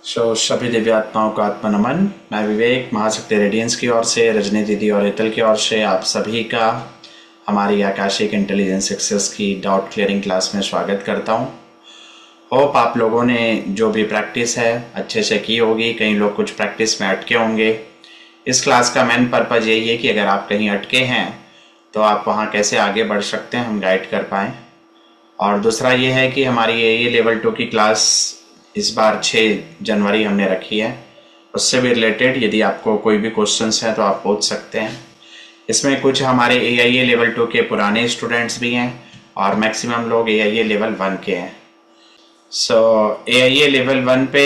सभी दिव्यात्माओं का आत्मा नमन। मैं विवेक महाशक्ति रेडियंस की ओर से, रजनी दीदी और हेतल की ओर से आप सभी का हमारी आकाशिक इंटेलिजेंस एक्सेस की डाउट क्लियरिंग क्लास में स्वागत करता हूं। होप आप लोगों ने जो भी प्रैक्टिस है अच्छे से की होगी। कई लोग कुछ प्रैक्टिस में अटके होंगे। इस क्लास का मेन पर्पज़ यही है कि अगर आप कहीं अटके हैं तो आप वहाँ कैसे आगे बढ़ सकते हैं, हम गाइड कर पाएँ। और दूसरा ये है कि हमारी ये लेवल 2 की क्लास इस बार 6 जनवरी हमने रखी है। उससे भी रिलेटेड यदि आपको कोई भी क्वेश्चंस हैं तो आप पूछ सकते हैं। इसमें कुछ हमारे AIA लेवल 2 के पुराने स्टूडेंट्स भी हैं और मैक्सिमम लोग AIA लेवल 1 के हैं। AIA लेवल 1 पे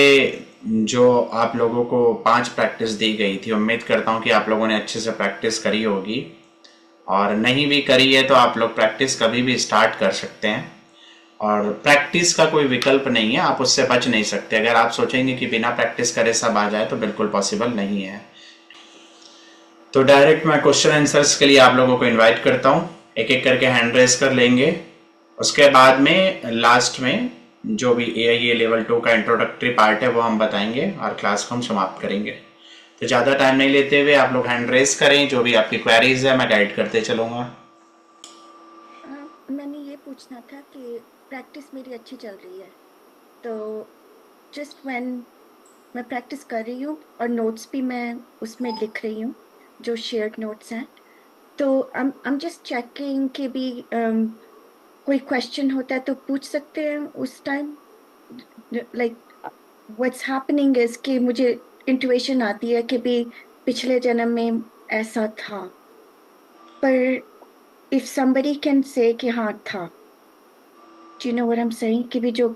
जो आप लोगों को 5 प्रैक्टिस दी गई थी, उम्मीद करता हूँ कि आप लोगों ने अच्छे से प्रैक्टिस करी होगी। और नहीं भी करी है तो आप लोग प्रैक्टिस कभी भी स्टार्ट कर सकते हैं। और प्रैक्टिस का कोई विकल्प नहीं है, आप उससे बच नहीं सकते। अगर आप सोचेंगे कि बिना प्रैक्टिस करे सब आ जाए तो बिल्कुल पॉसिबल नहीं है। तो डायरेक्ट मैं क्वेश्चन आंसर्स के लिए आप लोगों को इनवाइट करता हूँ। एक एक करके हैंड रेस कर लेंगे। उसके बाद में लास्ट में जो भी AIA लेवल 2 का इंट्रोडक्टरी पार्ट है वो हम बताएंगे और क्लास को हम समाप्त करेंगे। तो ज़्यादा टाइम नहीं लेते हुए आप लोग हैंड रेस करें। जो भी आपकी क्वेरीज है मैं गाइड करते चलूँगा। मैंने ये पूछना था कि प्रैक्टिस मेरी अच्छी चल रही है, तो जस्ट व्हेन मैं प्रैक्टिस कर रही हूँ और नोट्स भी मैं उसमें लिख रही हूँ, जो शेयर्ड नोट्स हैं, तो I'm जस्ट चेकिंग कि भी कोई क्वेश्चन होता है तो पूछ सकते हैं उस time. Like what's happening is कि मुझे इंट्यूएशन आती है कि भी पिछले जन्म में ऐसा था, पर इफ somebody कैन से कि हाँ था, do you know what I'm saying, कि भी जो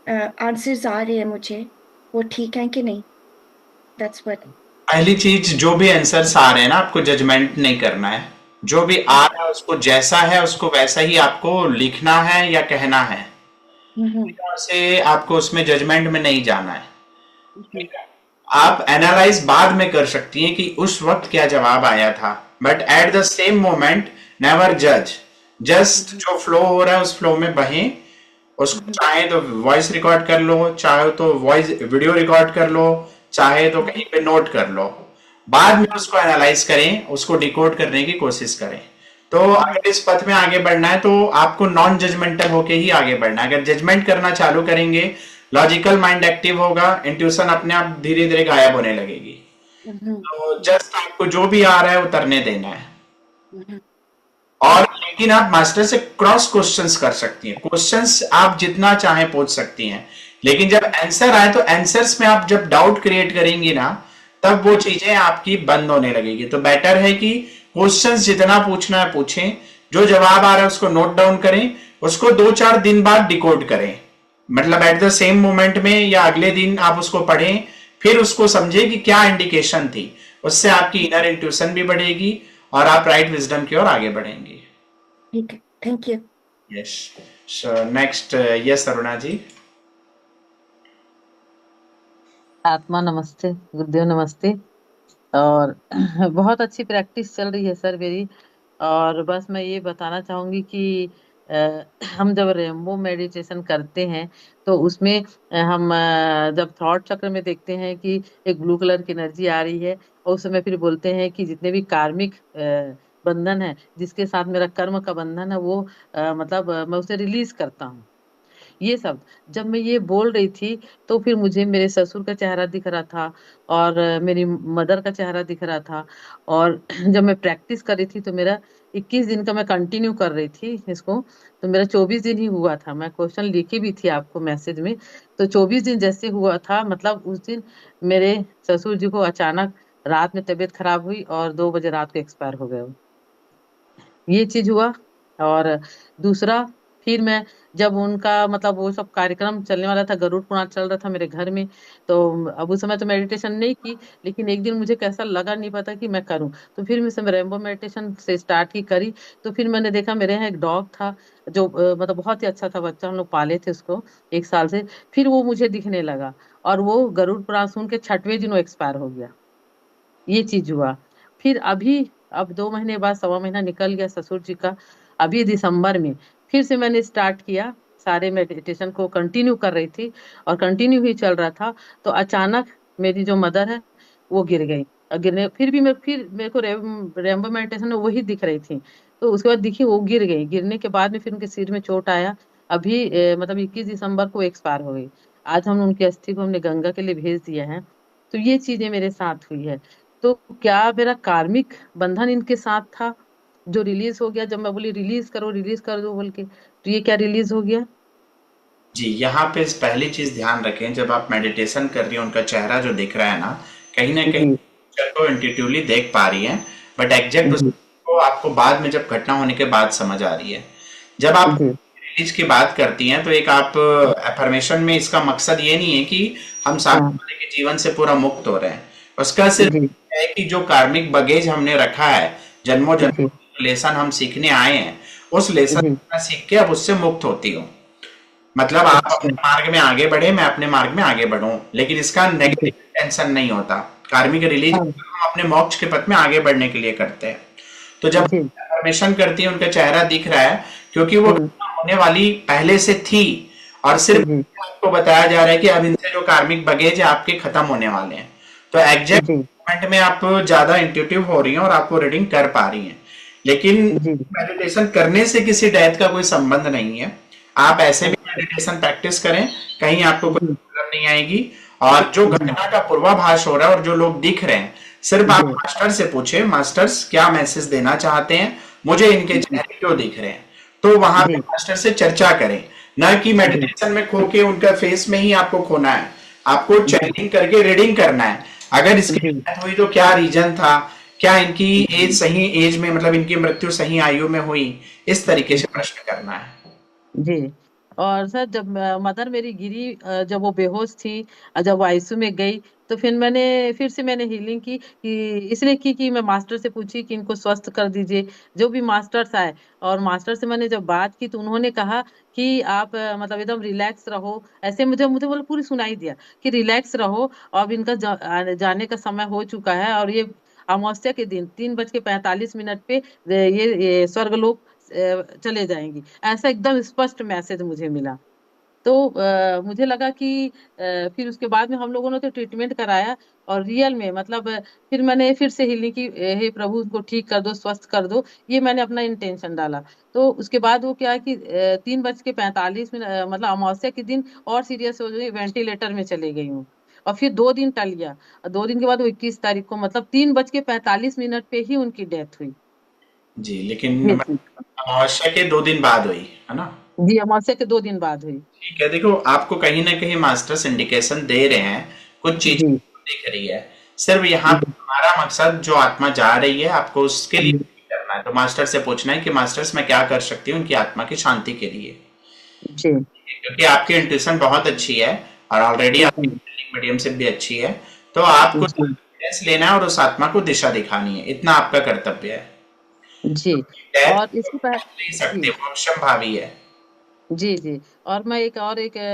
आंसर्स आ रहे हैं मुझे वो ठीक है कि नहीं। That's what. पहली चीज, जो भी आंसर्स आ रहे हैं ना, आपको जजमेंट नहीं करना है। जो भी आ रहा है उसको जैसा है उसको वैसा ही आपको लिखना है या कहना है। हम्म। से आपको उसमें जजमेंट में नहीं जाना है। आप एनालाइज बाद में कर सकती हैं कि उस वक्त क्या जवाब आया था, but at the same moment never जज। जस्ट जो फ्लो हो रहा है उस फ्लो में बहें। उसको चाहे तो वॉइस रिकॉर्ड कर लो, चाहे तो वॉइस वीडियो रिकॉर्ड कर लो, चाहे तो कहीं पे नोट कर लो। बाद में उसको एनालाइज करें, उसको डिकोड करने की कोशिश करें। तो अगर इस पथ में आगे बढ़ना है तो आपको नॉन जजमेंटल होके ही आगे बढ़ना है। अगर जजमेंट करना चालू करेंगे, लॉजिकल माइंड एक्टिव होगा, इंट्यूशन अपने आप धीरे धीरे गायब होने लगेगी। तो जस्ट आपको जो भी आ रहा है उतरने देना है। और लेकिन आप मास्टर से क्रॉस क्वेश्चंस कर सकती हैं। क्वेश्चंस आप जितना चाहें पूछ सकती हैं, लेकिन जब आंसर आए तो आंसर्स में आप जब डाउट क्रिएट करेंगी ना, तब वो चीजें आपकी बंद होने लगेगी। तो बेटर है कि क्वेश्चंस जितना पूछना है पूछें, जो जवाब आ रहा है उसको नोट डाउन करें, उसको 2-4 दिन बाद डिकोड करें। मतलब एट द सेम मोमेंट में या अगले दिन आप उसको पढ़ें, फिर उसको समझें कि क्या इंडिकेशन थी। उससे आपकी इनर इंट्यूशन भी बढ़ेगी और आप राइट विजडम की ओर आगे बढ़ेंगे। ठीक है, thank you. Yes. So next, yes Aruna ji. आत्मा नमस्ते, गुरुदेव नमस्ते। और बहुत अच्छी प्रैक्टिस चल रही है सर मेरी। और बस मैं ये बताना चाहूंगी कि हम जब रेनबो मेडिटेशन करते हैं तो उसमें हम जब थॉट चक्र में देखते हैं कि एक ब्लू कलर की एनर्जी आ रही है, और उस समय फिर बोलते हैं कि जितने भी कार्मिक बंधन है, जिसके साथ मेरा कर्म का बंधन है, वो मतलब मैं उसे रिलीज करता हूँ। ये सब जब मैं ये बोल रही थी तो फिर मुझे मेरे ससुर का चेहरा दिख रहा था और मेरी मदर का चेहरा दिख रहा था। और जब मैं प्रैक्टिस कर रही थी तो मेरा 21 दिन का मैं कंटिन्यू कर रही थी इसको, तो मेरा 24 दिन ही हुआ था। मैं क्वेश्चन लिखी भी थी आपको मैसेज में। तो 24 दिन जैसे हुआ था, मतलब उस दिन मेरे ससुर जी को अचानक रात में तबीयत खराब हुई और 2 बजे रात को एक्सपायर हो गए वो। ये चीज हुआ। और दूसरा, फिर मैं जब उनका मतलब वो सब कार्यक्रम चलने वाला था, गरुड़ पुराण चल रहा था मेरे घर में, तो अब उस समय तो मेडिटेशन नहीं की, लेकिन एक दिन मुझे कैसा लगा नहीं पता कि मैं करूं, तो फिर मैं रेम्बो मेडिटेशन से स्टार्ट की करी। तो फिर मैंने देखा मेरे यहाँ एक डॉग था जो मतलब बहुत ही अच्छा था बच्चा, हम लोग पाले थे उसको 1 साल से। फिर वो मुझे दिखने लगा और वो गरुड़ पुराण सुन के 6वें दिन वो एक्सपायर हो गया। ये चीज हुआ। फिर अभी अब 2 महीने बाद, 1.25 महीना निकल गया ससुर जी का, अभी दिसंबर में फिर से मैंने स्टार्ट किया सारे मेडिटेशन को कंटिन्यू कर रही थी और कंटिन्यू ही चल रहा था, तो अचानक मेरी जो मदर है वो गिर गई। और गिरने फिर मेरे को रेम्बो मेडिटेशन में वही दिख रही थी। तो उसके बाद दिखी वो गिर गई, गिरने के बाद में फिर उनके सिर में चोट आया। अभी मतलब 21 दिसंबर को एक्सपायर हो गई। आज हम उनकी अस्थि को हमने गंगा के लिए भेज दिया है। तो ये चीजें मेरे साथ हुई है। तो क्या मेरा कार्मिक बंधन इनके साथ था जो रिलीज हो गया? जब मैं बोली रिलीज कर दो बोल के, तो ये क्या रिलीज हो गया? जी, यहाँ पे पहली चीज ध्यान रखें, जब आप मेडिटेशन कर रही हैं उनका चेहरा जो दिख रहा है ना कहीं जी पिक्चर को इंट्यूटिवली देख पा रही हैं, बट एग्जैक्ट जी उसको आपको बाद में जब घटना होने के बाद समझ आ रही है। जब आप जी रिलीज की बात करती हैं तो एक आप अफर्मेशन में इसका मकसद ये नहीं है कि हम सामने हाँ वाले के जीवन से पूरा मुक्त हो रहे हैं। उसका सिर्फ जी है कि जो कार्मिक बगेज हमने रखा है, जन्मों जी जन्मों लेसन हम सीखने आए हैं, उस लेसन जी को मैं सीख के अब उससे मुक्त होती हूँ। मतलब आप अच्छा अपने मार्ग में आगे बढ़े, मैं अपने मार्ग में आगे बढ़ूं, लेकिन इसका जी नेगेटिव टेंशन नहीं होता। कार्मिक रिलीज हाँ हम अपने मोक्ष के पथ में आगे बढ़ने के लिए करते हैं। तो जब जी परमिशन करती है, उनका चेहरा दिख रहा है क्योंकि वो हम्म घटना होने वाली पहले से थी, और सिर्फ जी आपको बताया जा रहा है कि अब इनसे जो कार्मिक बगेज है आपके खत्म होने वाले हैं। तो एग्जैक्ट जी मोमेंट में आप ज्यादा इंट्यूटिव हो रही हैं और आपको रीडिंग कर पा रही हैं। लेकिन जी मेडिटेशन करने से किसी डेथ का कोई संबंध नहीं है। आप ऐसे भी अच्छा मेडिटेशन प्रैक्टिस करें, कहीं आपको कोई जी प्रॉब्लम नहीं आएगी। और जो जी घटना का पूर्वाभास हो रहा है और जो लोग दिख रहे हैं, सिर्फ आप जी मास्टर से पूछे, मास्टर्स क्या मैसेज देना चाहते हैं, मुझे इनके जी चेहरे क्यों दिख रहे हैं। तो वहां पे जी मास्टर से चर्चा करें, ना कि जी मेडिटेशन में खो के उनका फेस में ही आपको खोना है। आपको जी चैनिंग करके रीडिंग करना है। अगर इसकी जी डेथ हुई तो क्या रीजन था, क्या इनकी एज सही एज में, मतलब इनकी मृत्यु सही आयु में हुई, इस तरीके से जी प्रश्न करना है। जी। और सर जब मदर मेरी गिरी, जब वो बेहोश थी, जब वो आईसीयू में गई, तो फिर से मैंने हीलिंग की, कि इसलिए की कि मैं मास्टर से पूछी कि इनको स्वस्थ कर दीजिए, जो भी मास्टर्स आए। और मास्टर से मैंने जब बात की तो उन्होंने कहा कि आप मतलब एकदम रिलैक्स रहो। ऐसे मुझे मुझे बोला, पूरी सुनाई दिया कि रिलैक्स रहो, अब इनका जाने का समय हो चुका है। और ये अमावस्या के दिन 3:45 पे ये स्वर्गलोक चले जाएंगी। ऐसा एकदम स्पष्ट मैसेज मुझे मिला। तो मुझे लगा कि फिर उसके बाद में हम लोगों ने तो ट्रीटमेंट कराया, और रियल में मतलब फिर मैंने फिर से हीलिंग की, हे प्रभु उनको ठीक कर दो, स्वस्थ कर दो। ये मैंने अपना इंटेंशन डाला। तो उसके बाद वो क्या है कि 3:45 मतलब अमावस्या के दिन और सीरियस हो गई, वेंटिलेटर में चले गई हूँ। और फिर 2 दिन टल गया, और 2 दिन के बाद वो 21 तारीख को मतलब 3:45 पे ही उनकी डेथ हुई। जी, लेकिन ये चीज, अमावस्या के 2 दिन बाद हुई है ना? जी अमावस्या के 2 दिन बाद हुई। ठीक है, देखो आपको कहीं ना कहीं मास्टर्स इंडिकेशन दे रहे हैं, कुछ चीज जी दिख रही है। सिर्फ यहाँ पे हमारा मकसद, जो आत्मा जा रही है आपको उसके लिए जी करना है, तो मास्टर से पूछना है कि मास्टर्स मैं क्या कर सकती हूँ उनकी आत्मा की शांति के लिए। जी क्योंकि आपकी इंट्यूशन बहुत अच्छी है और ऑलरेडी आपकी जी मीडियम से भी अच्छी है, तो आपको जी गाइडेंस लेना है और उस आत्मा को दिशा दिखानी है, इतना आपका कर्तव्य है। जी। डेथ और इसके बाद, नहीं सकते, जी वो अवश्यंभावी है। जी जी। और मैं एक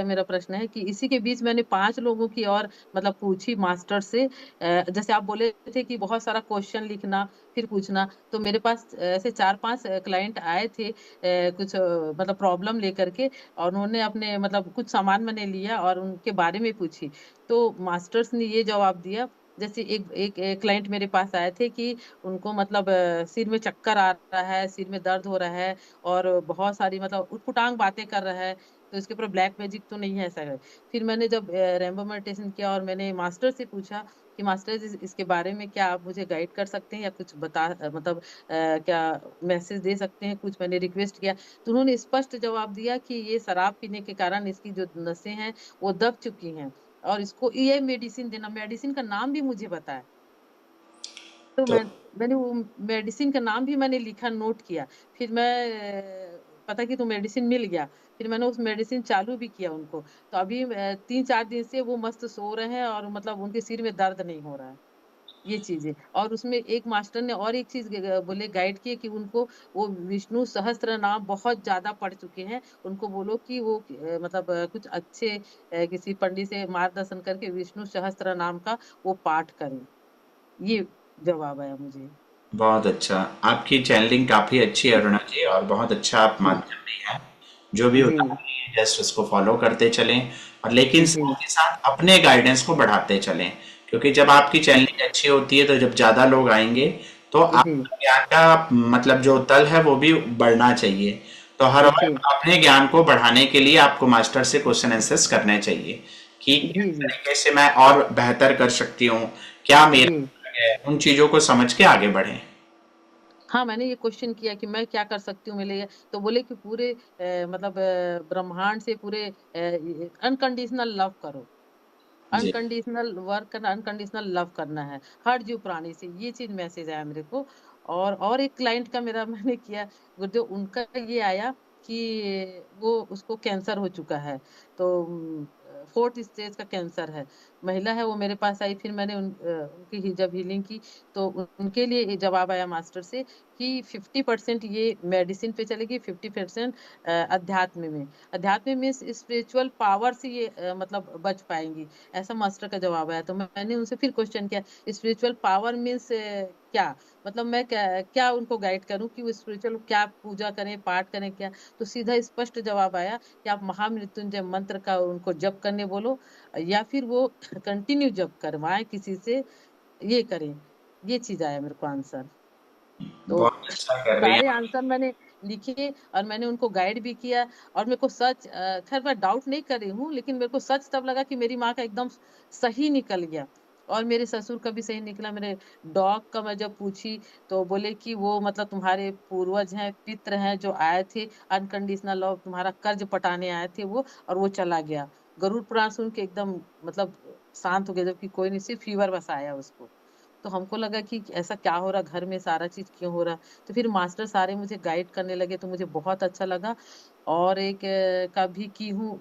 मेरा प्रश्न है कि इसी के बीच मैंने 5 लोगों की और मतलब पूछी मास्टर से। जैसे आप बोले थे कि बहुत सारा क्वेश्चन लिखना फिर पूछना, तो मेरे पास ऐसे 4-5 क्लाइंट आए थे, कुछ मतलब प्रॉब्लम लेकर के। और उन्होंने अपने मतलब कुछ सामान मैंने लिया और उनके बारे में पूछी। तो मास्टर्स ने ये जवाब दिया। जैसे एक एक क्लाइंट मेरे पास आए थे कि उनको मतलब सिर में चक्कर आ रहा है, सिर में दर्द हो रहा है, और बहुत सारी मतलब उटपटांग बातें कर रहा है। तो इसके ऊपर ब्लैक मैजिक तो नहीं है, ऐसा है। फिर मैंने जब रेम्बो मेडिटेशन किया और मैंने मास्टर से पूछा कि मास्टर इसके बारे में क्या आप मुझे गाइड कर सकते हैं, या कुछ बता मतलब क्या मैसेज दे सकते हैं, कुछ मैंने रिक्वेस्ट किया। तो उन्होंने स्पष्ट जवाब दिया कि ये शराब पीने के कारण इसकी जो नसें हैं वो दब चुकी हैं, और इसको ये मेडिसिन देना। मेडिसिन का नाम भी मुझे बताया। तो तो मैंने वो मेडिसिन का नाम भी मैंने लिखा, नोट किया। फिर मैं पता कि तो मेडिसिन मिल गया। फिर मैंने उस मेडिसिन चालू भी किया उनको। तो अभी 3-4 दिन से वो मस्त सो रहे हैं, और मतलब उनके सिर में दर्द नहीं हो रहा है। ये चीजें। और उसमें एक मास्टर ने और एक चीज बोले, गाइड किए कि उनको वो विष्णु सहस्त्र नाम बहुत ज्यादा पढ़ चुके हैं। उनको बोलो कि वो मतलब कुछ अच्छे किसी पंडित से मार्गदर्शन करके विष्णु सहस्त्र नाम का वो पाठ करें। ये जवाब आया मुझे। बहुत अच्छा, आपकी चैनलिंग काफी अच्छी है अरुणा जी, और बहुत अच्छा आप जी माध्यम भी है। जो भी जी बता रही है जस्ट उसको फॉलो करते चलें, और लेकिन जी साथ ही साथ अपने गाइडेंस को बढ़ाते चलें, क्योंकि जब आपकी चैनलिंग अच्छी होती है तो जब ज़्यादा लोग आएंगे तो जी आपका ज्ञान का मतलब जो तल है वो भी बढ़ना चाहिए। तो हर जी वक्त अपने ज्ञान को बढ़ाने के लिए आपको मास्टर से क्वेश्चन आंसर्स करने चाहिए कि किस जी जी तरीके से मैं और बेहतर कर सकती हूँ, क्या जी। मेरा है, उन चीज़ों को समझ के आगे बढ़ें। हाँ, मैंने ये क्वेश्चन किया कि मैं क्या कर सकती हूँ मेरे लिए? तो बोले कि पूरे मतलब ब्रह्मांड से पूरे अनकंडीशनल लव करो। जी। अनकंडीशनल वर्क करना, अनकंडीशनल लव करना है हर जीव प्राणी से। ये चीज मैसेज आया मेरे को। और एक क्लाइंट का मेरा मैंने किया, जो उनका ये आया कि वो उसको कैंसर हो चुका है। तो 4th स्टेज का कैंसर है। महिला है, वो मेरे पास आई। फिर मैंने उनकी जब हीलिंग की तो उनके लिए ये जवाब आया मास्टर से कि 50% ये मेडिसिन पे चलेगी, 50% अध्यात्म में। अध्यात्म में स्पिरिचुअल पावर से ये मतलब बच पाएंगी। ऐसा मास्टर का जवाब आया। तो मैंने उनसे फिर क्वेश्चन किया, स्पिरिचुअल पावर मीन्स क्या? मतलब मैं क्या क्या उनको गाइड करूं कि वो स्पिरिचुअल क्या पूजा करें, पाठ करें, क्या? तो सीधा स्पष्ट जवाब आया कि आप महामृत्युंजय मंत्र का उनको जप करने बोलो, या फिर वो कंटिन्यू जप करवाएं किसी से, ये करें। ये चीज आया मेरे को आंसर। तो बहुत अच्छा कर रही सारे हैं। आंसर मैंने लिखे और मैंने उनको गाइड भी किया। और मेरे को सच खैर मैं डाउट नहीं कर रही हूँ, लेकिन मेरे को सच तब लगा कि मेरी माँ का एकदम सही निकल गया। और मेरे ससुर का भी सही निकला। मेरे डॉग का मैं जब पूछी तो बोले कि वो मतलब तुम्हारे पूर्वज हैं, पितृ हैं, जो आए थे अनकंडीशनल लव, तुम्हारा कर्ज पटाने आए थे वो, और वो चला गया। गरुड़ पुराण सुन के एकदम मतलब शांत हो गया, जबकि कोई नहीं, सिर्फ फीवर बस आया उसको। तो हमको लगा कि ऐसा क्या हो रहा घर में, सारा चीज क्यों हो रहा। तो फिर मास्टर सारे मुझे गाइड करने लगे, तो मुझे बहुत अच्छा लगा। और एक का भी की हूँ,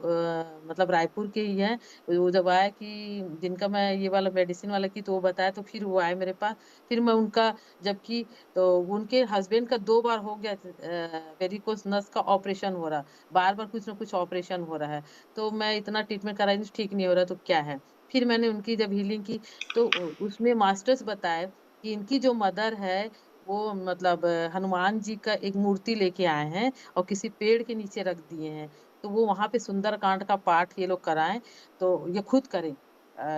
मतलब रायपुर के ही है। वो जब आया कि जिनका मैं ये वाला मेडिसिन वाला की, तो वो बताया, तो फिर वो आए मेरे पास। फिर मैं उनका जब की, तो उनके हस्बैंड का 2 बार हो गया वेरिकोस नस का ऑपरेशन हो रहा। बार बार कुछ ना कुछ ऑपरेशन हो रहा है। तो मैं इतना ट्रीटमेंट कराई, ठीक नहीं हो रहा, तो क्या है। फिर मैंने उनकी जब हीलिंग की तो उसमें मास्टर्स बताए कि इनकी जो मदर है वो मतलब हनुमान जी का एक मूर्ति लेके आए हैं और किसी पेड़ के नीचे रख दिए हैं। तो वो वहां पे सुंदरकांड का पाठ ये लोग कराएं, तो ये खुद करें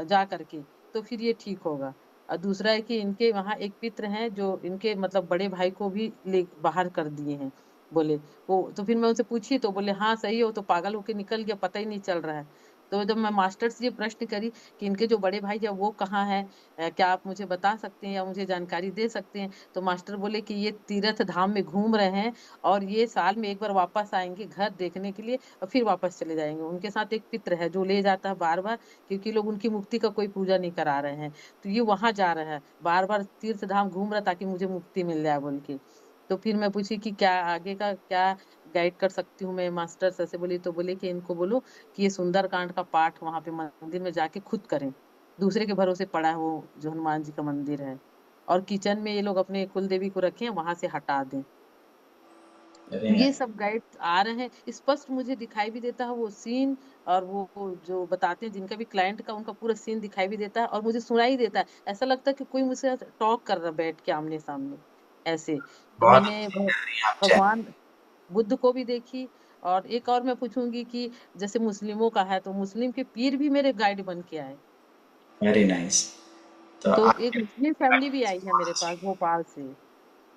जा करके, तो फिर ये ठीक होगा। और दूसरा है कि इनके वहां एक पित्र हैं जो इनके मतलब बड़े भाई को भी ले बाहर कर दिए हैं, बोले। वो तो फिर मैं उनसे पूछी तो बोले हाँ सही हो, तो पागल होके निकल गया, पता ही नहीं चल रहा है। तो जब मैं मास्टर से ये प्रश्न करी कि इनके जो बड़े भाई है वो कहाँ है, क्या आप मुझे बता सकते हैं या मुझे जानकारी दे सकते हैं? तो मास्टर बोले कि ये तीर्थ धाम में घूम रहे हैं और ये साल में एक बार वापस आएंगे घर देखने के लिए, और फिर वापस चले जाएंगे। उनके साथ एक पित्र है जो ले जाता है बार बार, क्योंकि लोग उनकी मुक्ति का कोई पूजा नहीं करा रहे हैं। तो ये वहां जा रहा है, बार बार तीर्थ धाम घूम रहा ताकि मुझे मुक्ति मिल जाए बोल के। तो फिर मैं पूछी कि क्या आगे का क्या गाइड कर सकती हूँ मैं मास्टर सर से, बोली। तो बोले कि इनको बोलो कि ये सुंदरकांड का पाठ वहां पे मंदिर में जाके खुद करें। दूसरे के भरोसे पड़ा है वो जो हनुमान जी का मंदिर है। और किचन में ये लोग अपने कुल देवी को रखें, वहां से हटा दें। वेरी तो ये नाइस। सब गाइड आ रहे हैं, स्पष्ट मुझे दिखाई भी देता है वो सीन। और वो जो बताते हैं जिनका भी क्लाइंट का, उनका पूरा सीन दिखाई भी देता है और मुझे सुनाई देता है। ऐसा लगता है कि कोई मुझसे टॉक कर रहा है बैठ के आमने सामने, ऐसे। तो बहुत मैंने अच्छी कर रही हैं आप चैनल। भगवान बुद्ध को भी देखी। और एक और मैं पूछूंगी कि जैसे मुस्लिमों का है, तो मुस्लिम के पीर भी मेरे गाइड बन के आए। Very nice. तो तो आप एक मुस्लिम फैमिली भी आई है मेरे पास भोपाल से।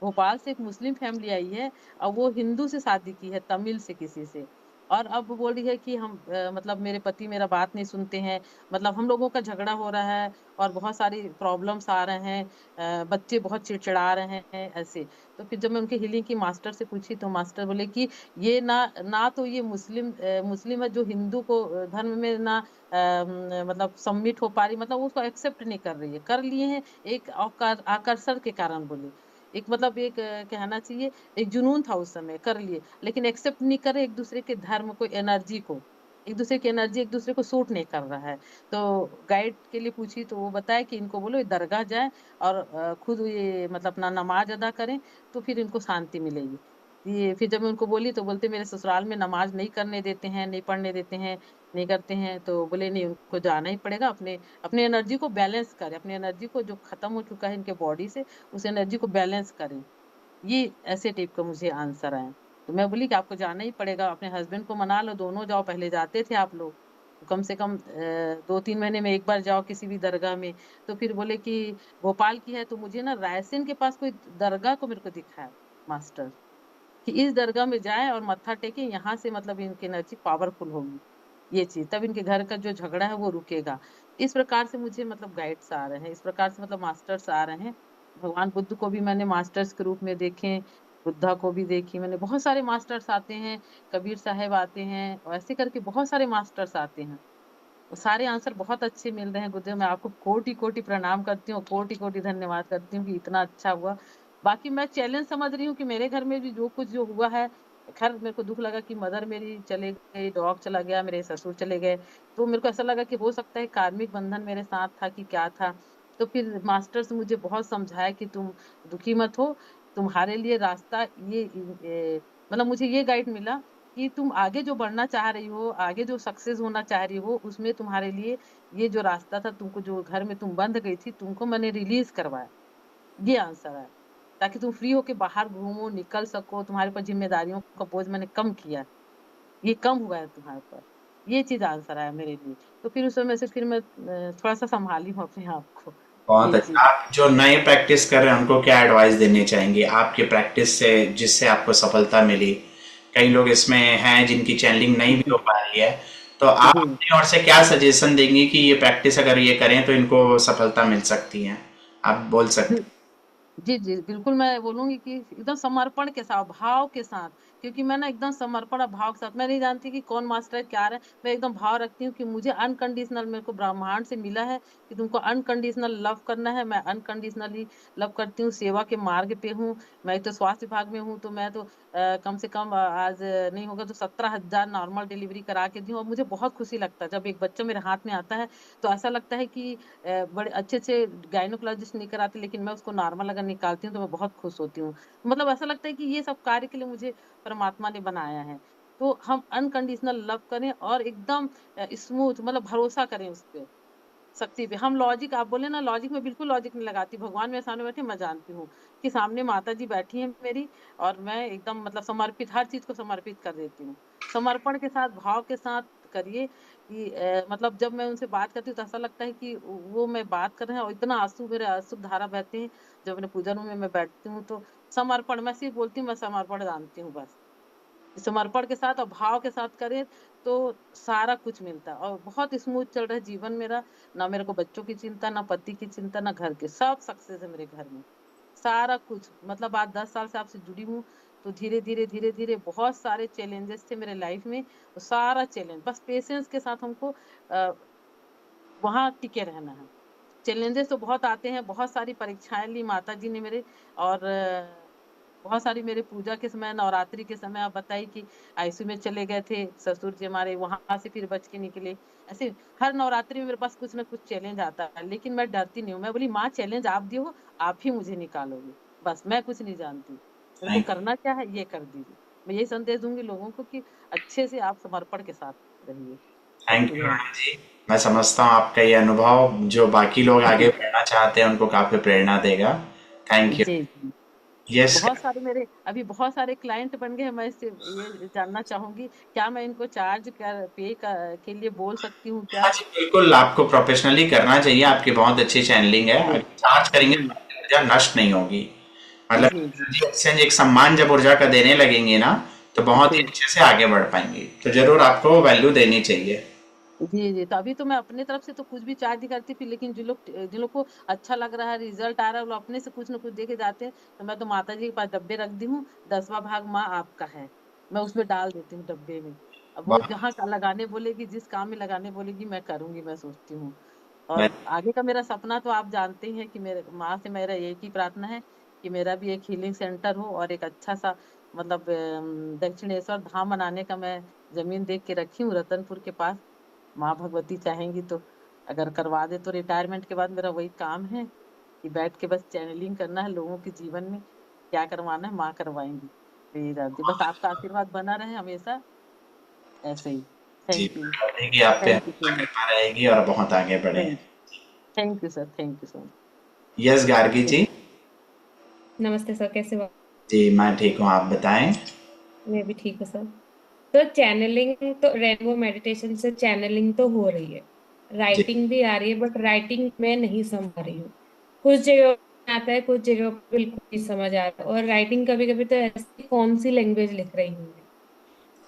भोपाल से एक मुस्लिम फैमिली आई है और वो हिंदू से शादी की है, तमिल से किसी से। और अब वो बोल रही है कि हम मतलब मेरे पति मेरा बात नहीं सुनते हैं, मतलब हम लोगों का झगड़ा हो रहा है और बहुत सारी प्रॉब्लम्स आ रहे हैं, बच्चे बहुत चिड़चिड़ा रहे हैं, ऐसे। तो फिर जब मैं उनकी हीलिंग की मास्टर से पूछी तो मास्टर बोले कि ये ना ना तो ये मुस्लिम है जो हिंदू को धर्म में ना मतलब सबमिट हो पा रही, मतलब उसको एक्सेप्ट नहीं कर रही है, कर लिए हैं एक आकर्षण के कारण, बोले। एक मतलब एक कहना चाहिए एक जुनून था उस समय, कर लिए, लेकिन एक्सेप्ट नहीं कर रहे एक दूसरे के धर्म को, एनर्जी को। एक दूसरे की एनर्जी एक दूसरे को सूट नहीं कर रहा है। तो गाइड के लिए पूछी तो वो बताया कि इनको बोलो ये दरगाह जाए और खुद ये मतलब अपना नमाज अदा करें, तो फिर इनको शांति मिलेगी। ये फिर जब मैं उनको बोली तो बोलते मेरे ससुराल में नमाज नहीं करने देते हैं, नहीं पढ़ने देते हैं, नहीं करते हैं। तो बोले नहीं, उनको जाना ही पड़ेगा, अपने अपने एनर्जी को बैलेंस करें, अपनी एनर्जी को जो खत्म हो चुका है इनके बॉडी से, उस एनर्जी को बैलेंस करें। ये ऐसे टाइप का मुझे आंसर आए। तो मैं बोली कि आपको जाना ही पड़ेगा, अपने हस्बैंड को मना लो, दोनों जाओ, पहले जाते थे आप लोग, तो कम से कम 2-3 महीने में एक बार जाओ किसी भी दरगाह में। तो फिर बोले कि भोपाल की है, तो मुझे ना रायसेन के पास कोई दरगाह को मेरे को दिखाया मास्टर, कि इस दरगाह में जाए और मत्था टेके, यहाँ से मतलब इनकी एनर्जी पावरफुल होगी, ये चीज, तब इनके घर का जो झगड़ा है वो रुकेगा। इस प्रकार से मुझे मतलब गाइड्स आ रहे हैं, इस प्रकार से मतलब मास्टर्स आ रहे हैं। भगवान बुद्ध को भी मैंने मास्टर्स के रूप में देखे, बुद्धा को भी देखी मैंने, बहुत सारे मास्टर्स आते हैं, कबीर साहब आते हैं, और ऐसे करके बहुत सारे मास्टर्स आते हैं। वो सारे आंसर बहुत अच्छे मिल रहे हैं गुरुदेव। मैं आपको कोटि कोटि प्रणाम करती हूँ, कोटि कोटि धन्यवाद करती हूँ कि इतना अच्छा हुआ। बाकी मैं चैलेंज समझ रही हूँ कि मेरे घर में भी जो कुछ जो हुआ है, खैर मेरे को दुख लगा कि मदर मेरी चले गई, डॉग चला गया, मेरे ससुर चले गए, तो मेरे को ऐसा लगा कि हो सकता है कार्मिक बंधन मेरे साथ था कि क्या था। तो फिर मास्टर से मुझे बहुत समझाया कि तुम दुखी मत हो, तुम्हारे लिए रास्ता मतलब मुझे ये गाइड मिला कि तुम आगे जो बढ़ना चाह रही हो, आगे जो सक्सेस होना चाह रही हो, उसमें तुम्हारे लिए ये जो रास्ता था, तुमको जो घर में तुम बंद गई थी, तुमको मैंने रिलीज करवाया, ये आंसर है, ताकि तुम फ्री होके बाहर घूमो, निकल सको, तुम्हारे पर जिम्मेदारियों का बोझ मैंने कम किया, ये कम हुआ है तुम्हारे पर, ये चीज आंसर आया मेरे लिए। तो फिर उस समय से फिर मैं थोड़ा सा संभाली हूँ अपने आप को, बहुत ये अच्छा। चीज। आप जो नए प्रैक्टिस कर रहे हैं उनको क्या एडवाइस देनी चाहेंगे आपके प्रैक्टिस से, जिससे आपको सफलता मिली? कई लोग इसमें हैं जिनकी चैनलिंग नहीं भी जी हो पा रही है, तो आप जी अपनी ओर से क्या सजेशन देंगे कि ये प्रैक्टिस अगर ये करें तो इनको सफलता मिल सकती है? आप बोल सकते जी जी, बिल्कुल मैं बोलूंगी कि एकदम समर्पण के साथ, भाव के साथ, क्योंकि मैं ना एकदम समर्पण और भाव के साथ, मैं नहीं जानती कि कौन मास्टर है क्या है, मैं एकदम भाव रखती हूँ कि मुझे अनकंडीशनल, मेरे को ब्रह्मांड से मिला है कि तुमको अनकंडीशनल लव करना है, मैं अनकंडीशनली लव करती हूँ, सेवा के मार्ग पे हूँ। मैं तो स्वास्थ्य विभाग में हूँ, तो मैं तो कम से कम आज नहीं होगा तो 17,000 नॉर्मल डिलीवरी करा के दी हूँ, और मुझे बहुत खुशी लगता है जब एक बच्चा मेरे हाथ में आता है, तो ऐसा लगता है कि बड़े अच्छे से गायनोकोलॉजिस्ट नहीं कराते, लेकिन मैं उसको नॉर्मल अगर निकालती हूँ तो मैं बहुत खुश होती हूँ। मतलब ऐसा लगता है कि ये सब कार्य के लिए मुझे परमात्मा ने बनाया है। तो हम अनकंडीशनल लव करें और एकदम स्मूथ, मतलब भरोसा करें उस पे, शक्ति पे। हम लॉजिक, आप बोले ना लॉजिक, में बिल्कुल लॉजिक नहीं लगाती। भगवान मेरे सामने बैठे, मैं जानती हूँ कि सामने माता जी बैठी हैं मेरी, और मैं एकदम मतलब समर्पित, हर चीज को समर्पित कर देती हूँ। समर्पण के साथ, भाव के साथ करिए कि मतलब जब मैं उनसे बात करती हूँ तो ऐसा लगता है कि वो मैं बात कर रहे हैं, और इतना आंसू, मेरे आंसू धारा बहते हैं जब अपने पूजन रूम में मैं बैठती हूँ। तो समर्पण, मैं सिर्फ बोलती हूँ मैं समर्पण जानती हूँ बस। समर्पण के साथ और भाव के साथ करें तो सारा कुछ मिलता है, और बहुत स्मूथ चल रहा है जीवन मेरा। ना मेरे को बच्चों की चिंता, ना पति की चिंता, ना घर के, सब सक्सेस है मेरे घर में, सारा कुछ। मतलब आज 10 साल से आपसे जुड़ी हूँ, तो धीरे धीरे धीरे धीरे बहुत सारे चैलेंजेस थे मेरे लाइफ में, तो सारा चैलेंज बस पेशेंस के साथ हमको वहां टिके रहना है। चैलेंजेस तो बहुत आते हैं, बहुत सारी परीक्षाएं ली माता जी ने मेरे, और बहुत सारी मेरे पूजा के समय, नवरात्रि के समय, आप बताइए कि आईसीयू में चले गए थे ससुर जी हमारे, वहां से फिर बच के निकले। ऐसे हर नवरात्रि में मेरे पास कुछ ना कुछ चैलेंज आता है, लेकिन मैं डरती नहीं हूँ। मैं बोली माँ, चैलेंज आप दियो, आप ही मुझे निकालोगे, बस मैं कुछ नहीं जानती, मेरे को हैं। करना क्या है ये कर दीजिए। मैं यही संदेश दूंगी लोगों को कि अच्छे से आप समर्पण के साथ रहिए। थैंक यू शुक्रिया। मैम जी। मैं समझता हूँ आपका ये अनुभव जो बाकी लोग आगे जी बढ़ना चाहते हैं उनको काफी प्रेरणा देगा। Thank you. जी जी। यस। बहुत सारे मेरे अभी बहुत सारे क्लाइंट बन गए हैं। मैं इससे ये जानना चाहूंगी, क्या मैं इनको चार्ज कर के लिए बोल सकती हूँ क्या? हाँ जी, बिल्कुल आपको प्रोफेशनली करना चाहिए। आपकी बहुत अच्छी चैनलिंग है। जी अगर चार्ज करेंगे जी तो आपकी ऊर्जा नष्ट नहीं होगी। मतलब जी जी एनर्जी एक्सचेंज, एक सम्मान जब ऊर्जा का देने लगेंगे ना, तो बहुत ही जी अच्छे से आगे बढ़ पाएंगे। तो जरूर आपको वैल्यू देनी चाहिए। जी जी। तो अभी तो मैं अपने तरफ से तो कुछ भी चार्ज नहीं करती, फिर लेकिन जिन लोग को अच्छा लग रहा है, रिजल्ट आ रहा है, वो अपने से कुछ ना कुछ दे के जाते हैं। तो मैं तो माता जी के पास डब्बे रख दी हूँ, 10वां भाग माँ आपका है, मैं उसमें डाल देती हूँ डब्बे में। अब वो बहुत जहाँ का लगाने बोलेगी, जिस काम में लगाने बोलेगी, मैं करूंगी, मैं सोचती हूँ। और very आगे का मेरा सपना तो आप जानते ही हैं कि मेरे माँ से मेरा एक ही प्रार्थना है कि मेरा भी एक हीलिंग सेंटर हो, और एक अच्छा सा मतलब दक्षिणेश्वर धाम बनाने का मैं जमीन देख के रखी हूँ रतनपुर के पास। माँ भगवती चाहेंगी तो अगर करवा दे, तो रिटायरमेंट के बाद मेरा वही काम है कि बैठ के बस चैनलिंग करना है लोगों के जीवन में, क्या करवाना है माँ करवाएंगी। तो ये जानती, बस आपका आशीर्वाद बना रहे हमेशा ऐसे ही। जी, थैंक यू। रहेगी आप पे, थैंक यू सो हमेशा मच। कृपा रहेगी और बहुत आगे बढ़े। Thank thank you sir, thank you so yes Gargi much. जी। नमस्ते सर, कैसे हो? जी मैं ठीक हूँ, आप बताएं। मैं भी ठीक हूँ सर। तो चैनलिंग तो रेनबो मेडिटेशन से चैनलिंग तो हो रही है, जी राइटिंग भी आ रही है, बट राइटिंग मैं नहीं समझ पा रही हूँ। कुछ जगह पे आता है, कुछ जगह पे बिल्कुल नहीं समझ आ रहा, और राइटिंग कभी कभी तो ऐसी कौन सी लैंग्वेज लिख रही हूँ मैं।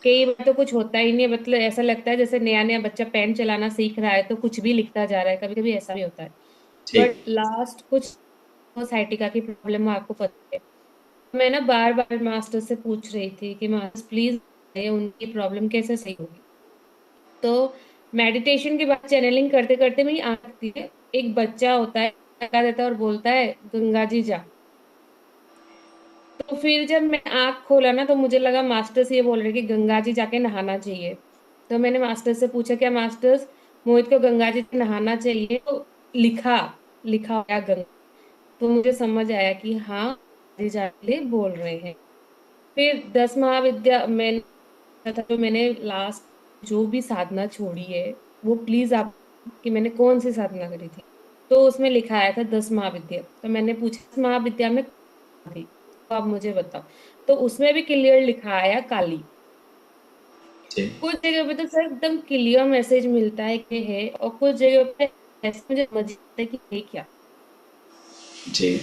कई बार तो कुछ होता ही नहीं है, मतलब ऐसा लगता है जैसे नया नया बच्चा पेन चलाना सीख रहा है तो कुछ भी लिखता जा रहा है, कभी कभी ऐसा भी होता है। ठीक। बट लास्ट कुछ साइटिका की प्रॉब्लम आपको पता है। मैं ना बार बार मास्टर से पूछ रही थी कि मास्टर प्लीज उनकी प्रॉब्लम कैसे सही होगी। तो मेडिटेशन के बाद चैनलिंग करते करते मेरी आंख खुलती है, एक बच्चा होता है, लगा देता है और बोलता है गंगा जी जा। तो फिर जब मैं आंख खोला ना तो मुझे लगा मास्टर से ये बोल रहे कि गंगा जी जाके नहाना चाहिए। तो मैंने मास्टर से पूछा क्या मास्टर, मोहित को गंगा जी नहाना चाहिए? तो लिखा लिखा होया गंगा। तो मुझे समझ आया कि हाँ, जी जाके बोल रहे हैं। फिर 10 महाविद्या मैंने था, तो मैंने लास्ट जो भी साधना छोड़ी है वो प्लीज आप, कि मैंने कौन सी साधना करी थी। तो उसमें लिखा आया था 10 महाविद्या, तो मैंने पूछा 10 महाविद्या में कौन थी, तो आप मुझे बताओ। तो उसमें भी क्लियर लिखा आया काली। जी कुछ जगह पे तो सर एकदम क्लियर मैसेज मिलता है कि है, और कुछ जगह पे ऐसे मुझे समझ नहीं आता है कि है क्या। जी।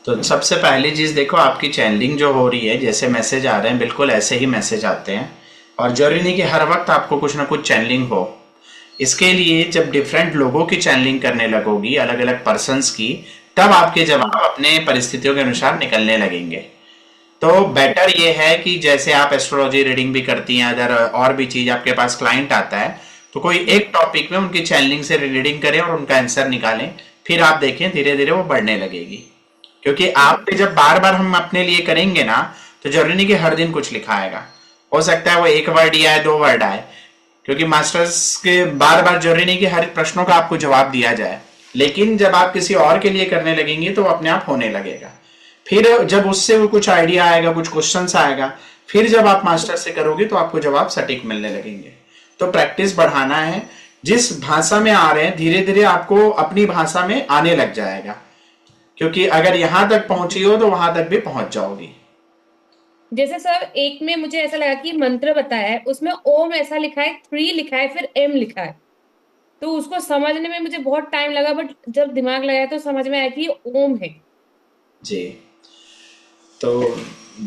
तो सबसे पहली चीज़ देखो, आपकी चैनलिंग जो हो रही है, जैसे मैसेज आ रहे हैं बिल्कुल ऐसे ही मैसेज आते हैं। और जरूरी नहीं कि हर वक्त आपको कुछ ना कुछ चैनलिंग हो। इसके लिए जब डिफरेंट लोगों की चैनलिंग करने लगोगी, अलग अलग पर्सन्स की, तब आपके जवाब अपने परिस्थितियों के अनुसार निकलने लगेंगे। तो बेटर ये है कि जैसे आप एस्ट्रोलॉजी रीडिंग भी करती हैं, अदर और भी चीज आपके पास क्लाइंट आता है, तो कोई एक टॉपिक में उनकी चैनलिंग से रीडिंग करें और उनका आंसर निकालें। फिर आप देखें धीरे धीरे वो बढ़ने लगेगी। क्योंकि आप पे जब बार बार हम अपने लिए करेंगे ना, तो जरूरी नहीं कि हर दिन कुछ लिखा आएगा। हो सकता है वो एक वर्ड ही आए, 2 वर्ड आए। क्योंकि मास्टर्स के बार बार जरूरी नहीं कि हर प्रश्नों का आपको जवाब दिया जाए। लेकिन जब आप किसी और के लिए करने लगेंगे तो वो अपने आप होने लगेगा। फिर जब उससे वो कुछ आइडिया आएगा, कुछ क्वेश्चंस आएगा, फिर जब आप मास्टर से करोगे तो आपको जवाब सटीक मिलने लगेंगे। तो प्रैक्टिस बढ़ाना है। जिस भाषा में आ रहे हैं धीरे धीरे आपको अपनी भाषा में आने लग जाएगा। क्योंकि अगर यहां तक पहुंची हो तो वहां तक भी पहुंच जाओगी। जैसे सर एक में मुझे ऐसा लगा कि मंत्र बताया है, उसमें ओम ऐसा लिखा है, 3 लिखा है, फिर एम लिखा है। तो उसको समझने में मुझे बहुत टाइम लगा, बट जब दिमाग लगाया तो समझ में आया कि ये ओम है। जी। तो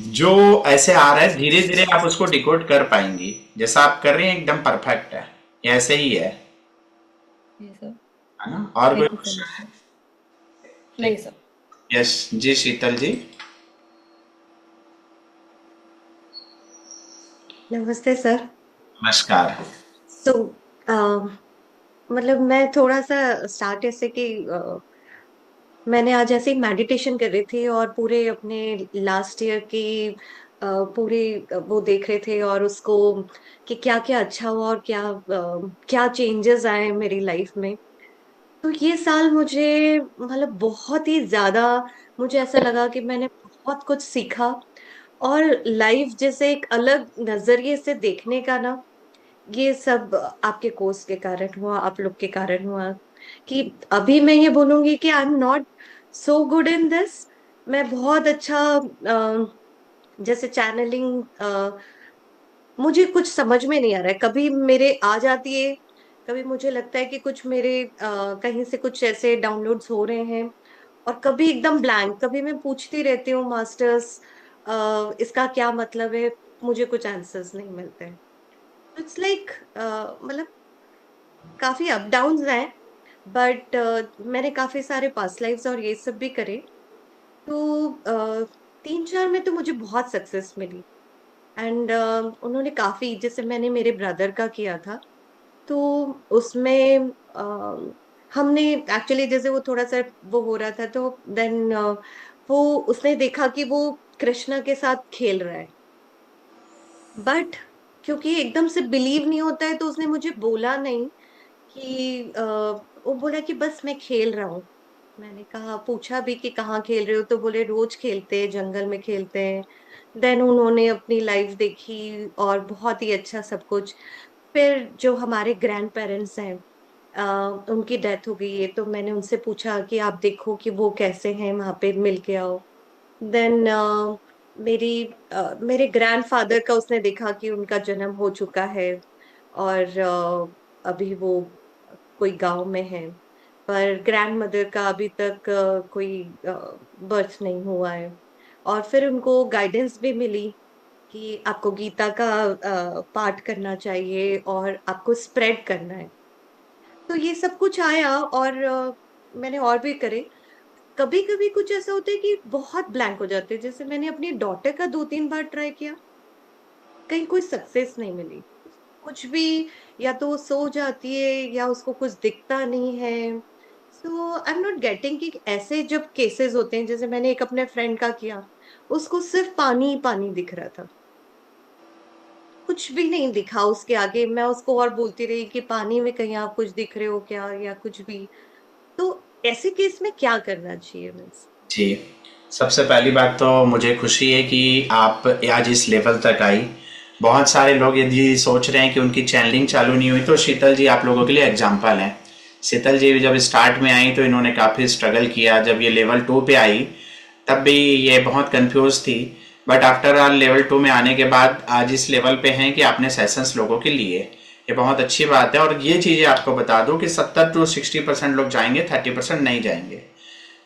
जो ऐसे आ रहा है धीरे धीरे आप उसको डिकोड कर पाएंगी। जैसा आप कर रही हैं एकदम परफेक्ट है। ये ऐसे ही जी सर। है ना? और कोई thank you so question? Much sir. नहीं ठीक। सर। यस जी, शीतल जी। नमस्ते सर। नमस्कार। सो मतलब मैं थोड़ा सा स्टार्ट ऐसे कि मैंने आज ऐसे ही मेडिटेशन कर रही थी और पूरे अपने लास्ट ईयर की पूरी वो देख रहे थे और उसको कि क्या क्या अच्छा हुआ और क्या चेंजेस आए मेरी लाइफ में। तो ये साल मुझे मतलब बहुत ही ज्यादा मुझे ऐसा लगा कि मैंने बहुत कुछ सीखा और लाइफ जैसे एक अलग नजरिए से देखने का ना, ये सब आपके कोर्स के कारण हुआ, आप लोग के कारण हुआ कि अभी मैं ये बोलूंगी कि I am not so good in this. मैं बहुत अच्छा जैसे चैनलिंग मुझे कुछ समझ में नहीं आ रहा है, कभी मेरे आ जाती है, कभी मुझे लगता है कि कुछ मेरे कहीं से कुछ ऐसे डाउनलोड्स हो रहे हैं, और कभी एकदम ब्लैंक, कभी मैं पूछती रहती हूँ मास्टर्स इसका क्या मतलब है, मुझे कुछ आंसर्स नहीं मिलते हैं। इट्स लाइक मतलब काफी अप डाउन्स हैं, बट मैंने काफी सारे पास्ट लाइफ्स और ये सब भी करे। तो 3-4 में तो मुझे बहुत सक्सेस मिली। एंड उन्होंने काफी, जैसे मैंने मेरे ब्रदर का किया था, तो उसमें हमने एक्चुअली जैसे वो थोड़ा सा वो हो रहा था, तो देन वो उसने देखा कि वो कृष्णा के साथ खेल रहा है, बट क्योंकि एकदम से बिलीव नहीं होता है तो उसने मुझे बोला नहीं कि वो बोला कि बस मैं खेल रहा हूँ। मैंने कहा, पूछा भी कि कहाँ खेल रहे हो, तो बोले रोज खेलते हैं, जंगल में खेलते हैं। देन उन्होंने अपनी लाइफ देखी और बहुत ही अच्छा सब कुछ। फिर जो हमारे ग्रैंड पेरेंट्स हैं, उनकी डेथ हो गई है, तो मैंने उनसे पूछा कि आप देखो कि वो कैसे हैं, वहां पे मिल के आओ। देन मेरे ग्रैंडफादर का उसने देखा कि उनका जन्म हो चुका है और अभी वो कोई गांव में है, पर ग्रैंड मदर का अभी तक कोई बर्थ नहीं हुआ है। और फिर उनको गाइडेंस भी मिली कि आपको गीता का पाठ करना चाहिए और आपको स्प्रेड करना है। तो ये सब कुछ आया और मैंने और भी करे। कभी कभी कुछ ऐसा होता है कि बहुत ब्लैंक हो जाते हैं, जैसे मैंने अपनी डॉटर का 2-3 बार ट्राई किया, कहीं कोई सक्सेस नहीं मिली, कुछ भी, या तो वो सो जाती है या उसको कुछ दिखता नहीं है। सो आई एम नॉट गेटिंग कि ऐसे जब केसेस होते हैं, जैसे मैंने एक अपने फ्रेंड का किया, उसको सिर्फ पानी ही पानी दिख रहा था, कुछ भी नहीं दिखा उसके आगे। मैं उसको और बोलती रही कि पानी में कहीं आप कुछ दिख रहे हो क्या, या कुछ भी। तो ऐसे केस में क्या करना चाहिए मीन्स? जी, सबसे पहली बात तो मुझे खुशी है कि आप आज इस लेवल तक आई। बहुत सारे लोग यदि सोच रहे हैं कि उनकी चैनलिंग चालू नहीं हुई, तो शीतल जी आप लोगों के लिए एग्जाम्पल हैं। शीतल जी भी जब स्टार्ट में आई तो इन्होंने काफ़ी स्ट्रगल किया। जब ये लेवल 2 पे आई तब भी ये बहुत कंफ्यूज थी, बट आफ्टर ऑल लेवल 2 में आने के बाद आज इस लेवल पे हैं कि आपने सेशंस लोगों के लिए, ये बहुत अच्छी बात है। और ये चीज़ें आपको बता दूं कि 70 to 60% लोग जाएंगे, 30% नहीं जाएंगे।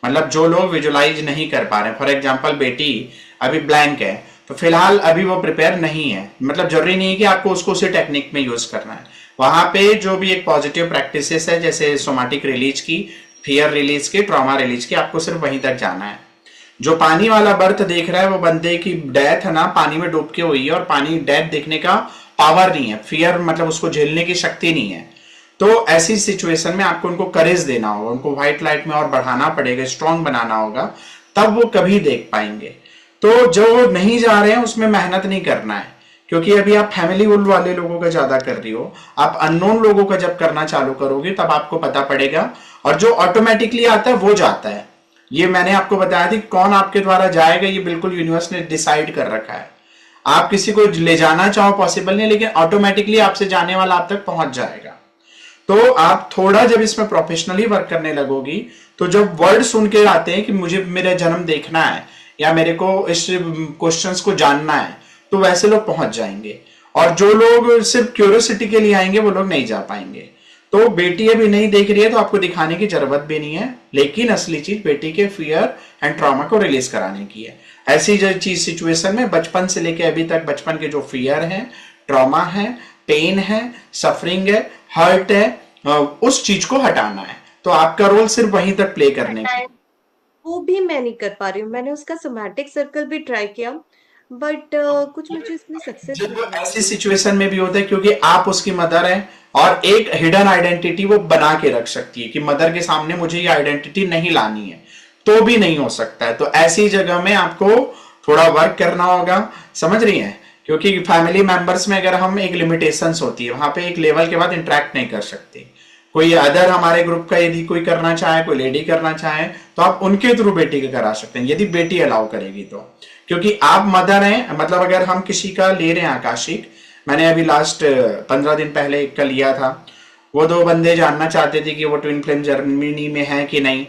मतलब जो लोग विजुलाइज नहीं कर पा रहे हैं, फॉर एग्जाम्पल बेटी अभी ब्लैंक है तो फिलहाल अभी वो प्रिपेयर नहीं है, मतलब जरूरी नहीं है कि आपको उसको उसी टेक्निक में यूज करना है। वहां पे जो भी एक पॉजिटिव प्रैक्टिसेस है, जैसे सोमैटिक रिलीज की, फियर रिलीज की, ट्रॉमा रिलीज की, आपको सिर्फ वहीं तक जाना है। जो पानी वाला बर्थ देख रहा है वो बंदे की डेथ है ना, पानी में डूब के हुई है और पानी डेथ देखने का पावर नहीं है, फियर मतलब उसको झेलने की शक्ति नहीं है। तो ऐसी सिचुएशन में आपको उनको करेज देना होगा, उनको व्हाइट लाइट में और बढ़ाना पड़ेगा, स्ट्रांग बनाना होगा, तब वो कभी देख पाएंगे। तो जो नहीं जा रहे हैं उसमें मेहनत नहीं करना है, क्योंकि अभी आप फैमिली वाले लोगों का ज्यादा कर रही हो। आप अननोन लोगों का जब करना चालू करोगे तब आपको पता पड़ेगा, और जो ऑटोमेटिकली आता है वो जाता है। ये मैंने आपको बताया थी, कौन आपके द्वारा जाएगा ये बिल्कुल यूनिवर्स ने डिसाइड कर रखा है। आप किसी को ले जाना चाहो पॉसिबल नहीं, लेकिन ऑटोमेटिकली आपसे जाने वाला आप तक पहुंच जाएगा। तो आप थोड़ा जब इसमें प्रोफेशनली वर्क करने लगोगी, तो जब वर्ड सुन के आते हैं कि मुझे मेरा जन्म देखना है या मेरे को इस क्वेश्चंस को जानना है, तो वैसे लोग पहुंच जाएंगे। और जो लोग सिर्फ क्यूरियोसिटी के लिए आएंगे वो लोग नहीं जा पाएंगे। तो बेटी अभी नहीं देख रही है तो आपको दिखाने की जरूरत भी नहीं है, लेकिन असली चीज बेटी के फियर एंड ट्रॉमा को रिलीज कराने की है। ऐसी जो चीज सिचुएशन में बचपन से लेके अभी तक बचपन के जो फियर है, ट्रॉमा है, पेन है, सफरिंग है, हर्ट है, उस चीज को हटाना है। तो आपका रोल सिर्फ वहीं तक प्ले करने की। वो भी मैं नहीं कर पा रही हूँ। मैंने उसका सोमैटिक सर्कल भी ट्राई किया, बट कुछ मुझे इसमें सक्सेस जब वो नहीं मिला। ऐसी सिचुएशन में भी होता है, क्योंकि आप उसकी मदर हैं और एक हिडन आइडेंटिटी वो बना के रख सकती है कि मदर के सामने मुझे ये आइडेंटिटी नहीं लानी है, तो भी नहीं हो सकता है। तो ऐसी जगह में आपको थोड़ा वर्क करना होगा, समझ रही हैं? क्योंकि फैमिली मेंबर्स में अगर हम एक लिमिटेशंस होती है, वहां पे एक लेवल के बाद इंटरेक्ट नहीं कर सकते। कोई अदर हमारे ग्रुप का यदि कोई करना चाहे, कोई लेडी करना चाहे, तो आप उनके थ्रू बेटी का करा सकते हैं, यदि बेटी अलाउ करेगी तो। क्योंकि आप मदर हैं, मतलब अगर हम किसी का ले रहे हैं आकाशिक, मैंने अभी लास्ट 15 दिन पहले एक का लिया था, वो 2 बंदे जानना चाहते थे कि वो ट्विन फ्लेम जर्मनी में है कि नहीं,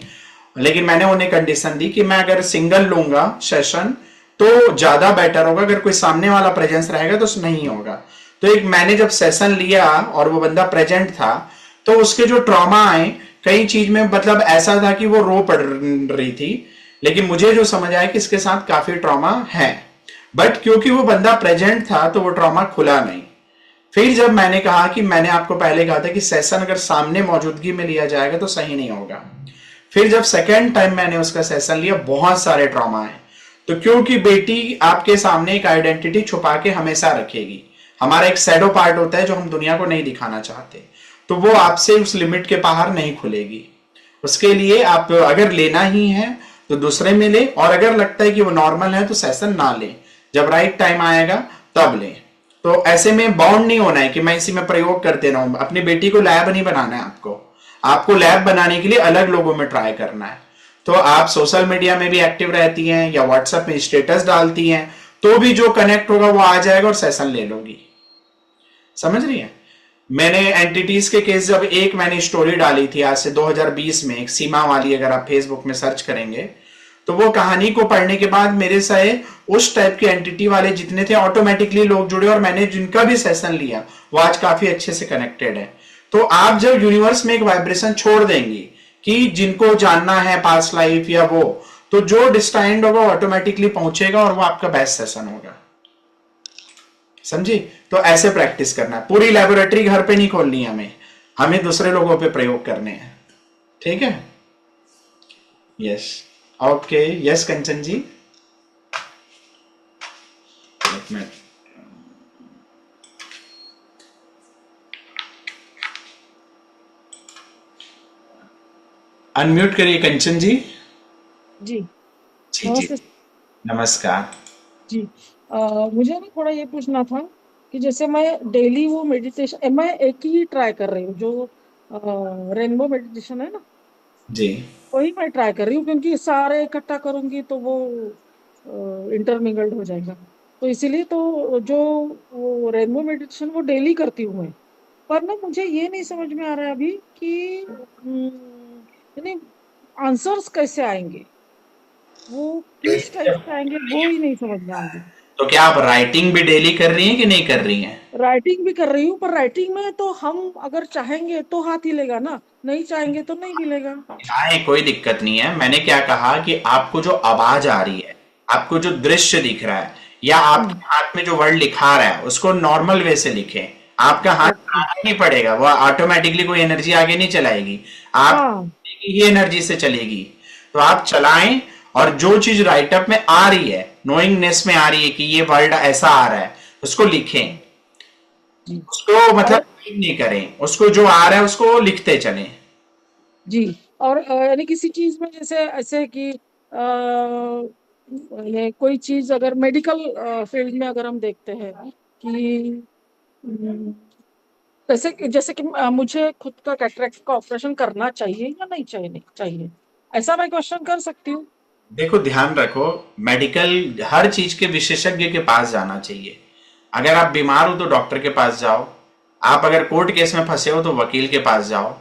लेकिन मैंने उन्हें कंडीशन दी कि मैं अगर सिंगल लूंगा सेशन तो ज्यादा बेटर होगा, अगर कोई सामने वाला प्रेजेंस रहेगा तो नहीं होगा। तो एक मैंने जब सेशन लिया और वो बंदा प्रेजेंट था, तो उसके जो ट्रॉमा आए कई चीज में, मतलब ऐसा था कि वो रो पड़ रही थी, लेकिन मुझे जो समझ आया कि इसके साथ काफी ट्रॉमा है, बट क्योंकि वो बंदा प्रेजेंट था तो वो ट्रॉमा खुला नहीं। फिर जब मैंने कहा कि मैंने आपको पहले कहा था कि सेशन अगर सामने मौजूदगी में लिया जाएगा तो सही नहीं होगा, फिर जब सेकेंड टाइम मैंने उसका सेशन लिया, बहुत सारे ट्रॉमा है। तो क्योंकि बेटी आपके सामने एक आइडेंटिटी छुपा के हमेशा रखेगी, हमारा एक शैडो पार्ट होता है जो हम दुनिया को नहीं दिखाना चाहते, तो वो आपसे उस लिमिट के बाहर नहीं खुलेगी। उसके लिए आप अगर लेना ही है तो दूसरे में ले, और अगर लगता है कि वो नॉर्मल है तो सेशन ना ले, जब राइट टाइम आएगा तब ले। तो ऐसे में बाउंड नहीं होना है कि मैं इसी में प्रयोग करते रहूं। अपनी बेटी को लैब नहीं बनाना है आपको लैब बनाने के लिए अलग लोगों में ट्राई करना है। तो आप सोशल मीडिया में भी एक्टिव रहती हैं या व्हाट्सएप में स्टेटस डालती हैं, तो भी जो कनेक्ट होगा वो आ जाएगा और सेशन ले लोगी। समझ रही है? मैंने एंटिटीज के केस, जब एक मैंने स्टोरी डाली थी आज से 2020 में, एक सीमा वाली, अगर आप फेसबुक में सर्च करेंगे तो वो कहानी को पढ़ने के बाद मेरे से उस टाइप के एंटिटी वाले जितने थे ऑटोमेटिकली लोग जुड़े, और मैंने जिनका भी सेशन लिया वो आज काफी अच्छे से कनेक्टेड है। तो आप जब यूनिवर्स में एक वाइब्रेशन छोड़ देंगे कि जिनको जानना है पास्ट लाइफ या वो, तो जो डिस्टाइंड होगा ऑटोमेटिकली पहुंचेगा और वो आपका बेस्ट सेशन होगा। समझी? तो ऐसे प्रैक्टिस करना है। पूरी लेबोरेटरी घर पे नहीं खोलनी है हमें, हमें दूसरे लोगों पे प्रयोग करने हैं। ठीक है? यस, ओके, यस कंचन जी। अनम्यूट करिए कंचन जी। जी जी जी, नमस्ते नमस्कार। जी। मुझे ना थोड़ा ये पूछना था कि जैसे मैं डेली वो मेडिटेशन मैं एक ही ट्राई कर रही हूँ, जो रेनबो मेडिटेशन है ना, जी वही मैं ट्राई कर रही हूँ, क्योंकि सारे इकट्ठा करूंगी तो वो इंटरमिंगल्ड हो जाएगा। तो इसीलिए तो जो वो रेनबो मेडिटेशन वो डेली करती हूँ मैं। पर ना मुझे ये नहीं समझ में आ रहा है अभी कि यानी आंसर्स कैसे आएंगे, वो किस टाइप से आएंगे, वो ही नहीं समझ में आ रही। तो क्या आप राइटिंग भी डेली कर रही हैं कि नहीं कर रही हैं? राइटिंग भी कर रही हूँ, पर राइटिंग में तो हम अगर चाहेंगे तो हाथ हिलेगा ना, नहीं चाहेंगे तो नहीं हिलेगा। हाँ, कोई दिक्कत नहीं है। मैंने क्या कहा कि आपको जो आवाज आ रही है, आपको जो दृश्य दिख रहा है, या आपके हाथ में जो वर्ड लिखा रहा है, उसको नॉर्मल वे से लिखें। आपका हाथ आगे नहीं पड़ेगा, वो ऑटोमेटिकली कोई एनर्जी आगे नहीं चलाएगी, आप हाँ ही एनर्जी से चलेगी। तो आप चलाएं, और जो चीज राइटअप में आ रही है, नोइंगनेस में आ रही है कि ये वर्ड ऐसा आ रहा है, उसको लिखें। जी उसको मतलब read नहीं करें, उसको जो आ रहा है उसको लिखते चलें। जी। और यानी किसी चीज में जैसे ऐसे कि ये कोई चीज अगर मेडिकल फील्ड में अगर हम देखते हैं कि हम्म, जैसे जैसे कि मुझे खुद का कैटरेक्ट का ऑपरेशन करना चाहिए या नहीं चाहिए, नहीं चाहिए, ऐसा मैं क्वेश्चन कर सकती हूँ। देखो, ध्यान रखो, मेडिकल हर चीज के विशेषज्ञ के पास जाना चाहिए। अगर आप बीमार हो तो डॉक्टर के पास जाओ, आप अगर कोर्ट केस में फंसे हो तो वकील के पास जाओ।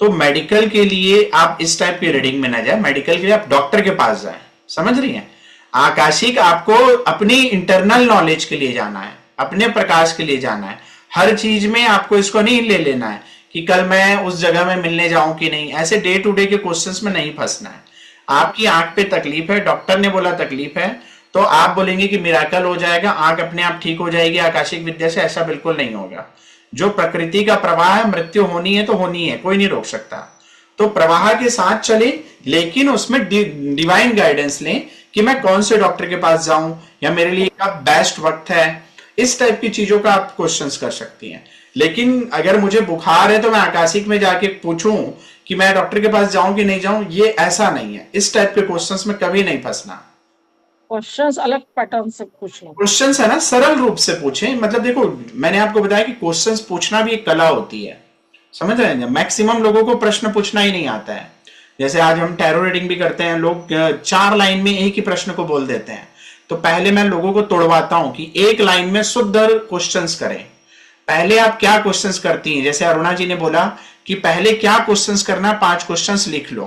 तो मेडिकल के लिए आप इस टाइप की रीडिंग में ना जाए, मेडिकल के लिए आप डॉक्टर के पास जाए। समझ रही हैं? आकाशिक आपको अपनी इंटरनल नॉलेज के लिए जाना है, अपने प्रकाश के लिए जाना है। हर चीज में आपको इसको नहीं ले लेना है कि कल मैं उस जगह में मिलने जाऊं कि नहीं। ऐसे डे टू डे के क्वेश्चंस में नहीं फंसना है। आपकी आंख पे तकलीफ है, डॉक्टर ने बोला तकलीफ है, तो आप बोलेंगे कि मिराकल हो जाएगा, आंख अपने आप ठीक हो जाएगी आकाशिक विद्या से। ऐसा बिल्कुल नहीं होगा। जो प्रकृति का प्रवाह है, मृत्यु होनी है तो होनी है, कोई नहीं रोक सकता। तो प्रवाह के साथ चले, लेकिन उसमें डिवाइन गाइडेंस लें कि मैं कौन से डॉक्टर के पास जाऊं, या मेरे लिए कब बेस्ट वक्त है। इस टाइप की चीजों का आप क्वेश्चंस कर सकती हैं। लेकिन अगर मुझे बुखार है तो मैं आकाशिक में जाके पूछूं कि मैं डॉक्टर के पास जाऊं कि नहीं जाऊं, ये ऐसा नहीं है। इस टाइप के क्वेश्चंस में कभी नहीं फंसना। क्वेश्चंस अलग पैटर्न से पूछना। क्वेश्चंस है ना, सरल रूप से पूछें। मतलब देखो, मैंने आपको बताया कि क्वेश्चंस पूछना भी एक कला होती है। समझ रहे हैं? मैक्सिमम लोगों को प्रश्न पूछना ही नहीं आता है। जैसे आज हम टैरो रीडिंग भी करते हैं, लोग 4 लाइन में एक ही प्रश्न को बोल देते हैं। तो पहले मैं लोगों को तोड़वाता हूं कि एक लाइन में शुद्ध क्वेश्चंस करें। पहले आप क्या क्वेश्चंस करती हैं? जैसे अरुणा जी ने बोला कि पहले क्या क्वेश्चंस करना, 5 क्वेश्चंस लिख लो।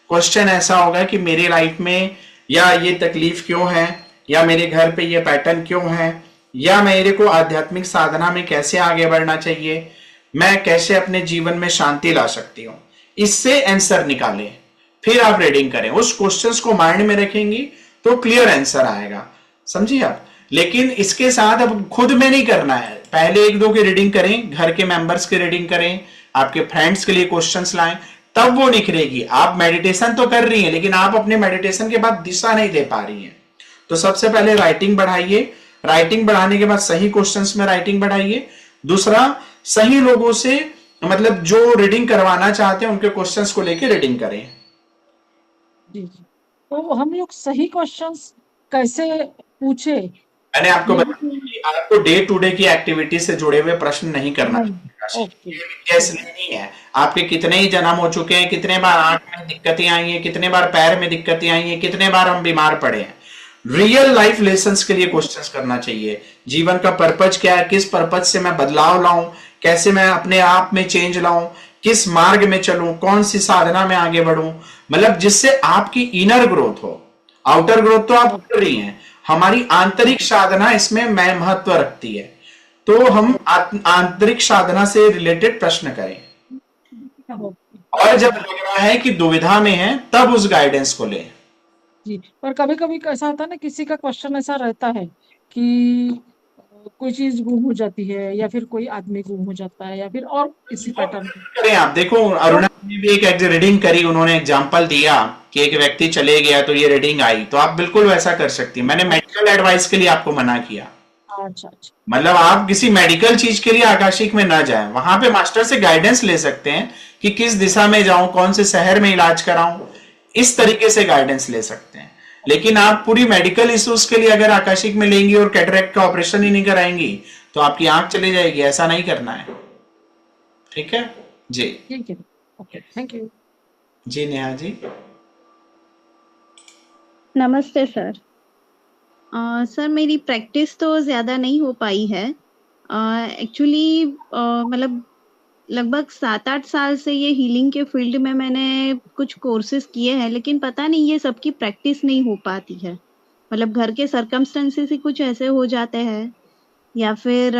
क्वेश्चन ऐसा होगा कि मेरी लाइफ में या ये तकलीफ क्यों है, या मेरे घर पे ये पैटर्न क्यों है, या मेरे को आध्यात्मिक साधना में कैसे आगे बढ़ना चाहिए, मैं कैसे अपने जीवन में शांति ला सकती हूँ। इससे आंसर निकालें, फिर आप रीडिंग करें। उस क्वेश्चंस को माइंड में रखेंगी तो क्लियर आंसर आएगा। समझिए आप? लेकिन इसके साथ अब खुद में नहीं करना है। पहले 1-2 की रीडिंग करें, घर के मेंबर्स की रीडिंग करें, आपके फ्रेंड्स के लिए क्वेश्चंस लाएं, तब वो निखरेगी। आप मेडिटेशन तो कर रही हैं, लेकिन आप अपने मेडिटेशन के बाद दिशा नहीं दे पा रही हैं। तो सबसे पहले राइटिंग बढ़ाइए। राइटिंग बढ़ाने के बाद सही क्वेश्चंस में राइटिंग बढ़ाइए। दूसरा, सही लोगों से, मतलब जो रीडिंग करवाना चाहते हैं उनके क्वेश्चंस को लेके रीडिंग करें। जी जी। तो हम लोग सही क्वेश्चंस कैसे पूछे? मैंने आपको बताया कि आपको डे टू डे की एक्टिविटी से जुड़े हुए प्रश्न नहीं करना चाहिए। ओके। केस नहीं है। आपके कितने ही जन्म हो चुके हैं, कितने बार आंख में दिक्कतें आई हैं, कितने बार पैर में दिक्कतें आई हैं, कितने बार हम बीमार पड़े हैं। रियल लाइफ लेसन्स के लिए क्वेश्चंस करना चाहिए। जीवन का पर्पज क्या है, किस पर्पज से मैं बदलाव लाऊं, कैसे मैं अपने आप में चेंज लाऊं, किस मार्ग में चलूं, कौन सी साधना में आगे बढ़ूं, मतलब जिससे आपकी इनर ग्रोथ हो। आउटर ग्रोथ तो आप कर रही हैं, हमारी आंतरिक साधना इसमें मैं महत्व रखती है। तो हम आंतरिक साधना से रिलेटेड प्रश्न करें, और जब लग रहा है कि दुविधा में है तब उस गाइडेंस को लें। जी, पर कभी कभी ऐसा होता है ना, किसी का क्वेश्चन ऐसा रहता है कि कोई चीज गुम हो जाती है, या फिर कोई आदमी गुम हो जाता है, या फिर और इसी पैटर्न में। करें आप देखो, अरुणा ने भी एक रीडिंग करी, उन्होंने एग्जांपल दिया कि एक व्यक्ति चले गया तो ये रीडिंग आई, तो आप बिल्कुल वैसा कर सकती हैं। मैंने मेडिकल एडवाइस के लिए आपको मना किया, अच्छा अच्छा। मतलब आप किसी मेडिकल चीज के लिए आकाशिक में ना जाएं, वहां पे मास्टर से गाइडेंस ले सकते हैं कि किस दिशा में जाऊं, कौन से शहर में इलाज कराऊं, इस तरीके से गाइडेंस ले सकते हैं। लेकिन आप पूरी मेडिकल इश्यूज के लिए अगर आकाशिक में लेंगी और कैटरेक्ट का ऑपरेशन ही नहीं कराएंगी तो आपकी आंख चली जाएगी, ऐसा नहीं करना है। ठीक है जी, ठीक है, ओके, थैंक यू जी। नेहा जी, नमस्ते सर। सर मेरी प्रैक्टिस तो ज़्यादा नहीं हो पाई है। एक्चुअली मतलब लगभग 7-8 साल से ये हीलिंग के फील्ड में मैंने कुछ कोर्सेज किए हैं, लेकिन पता नहीं ये सबकी प्रैक्टिस नहीं हो पाती है। मतलब घर के सर्कमस्टेंसेस ही कुछ ऐसे हो जाते हैं, या फिर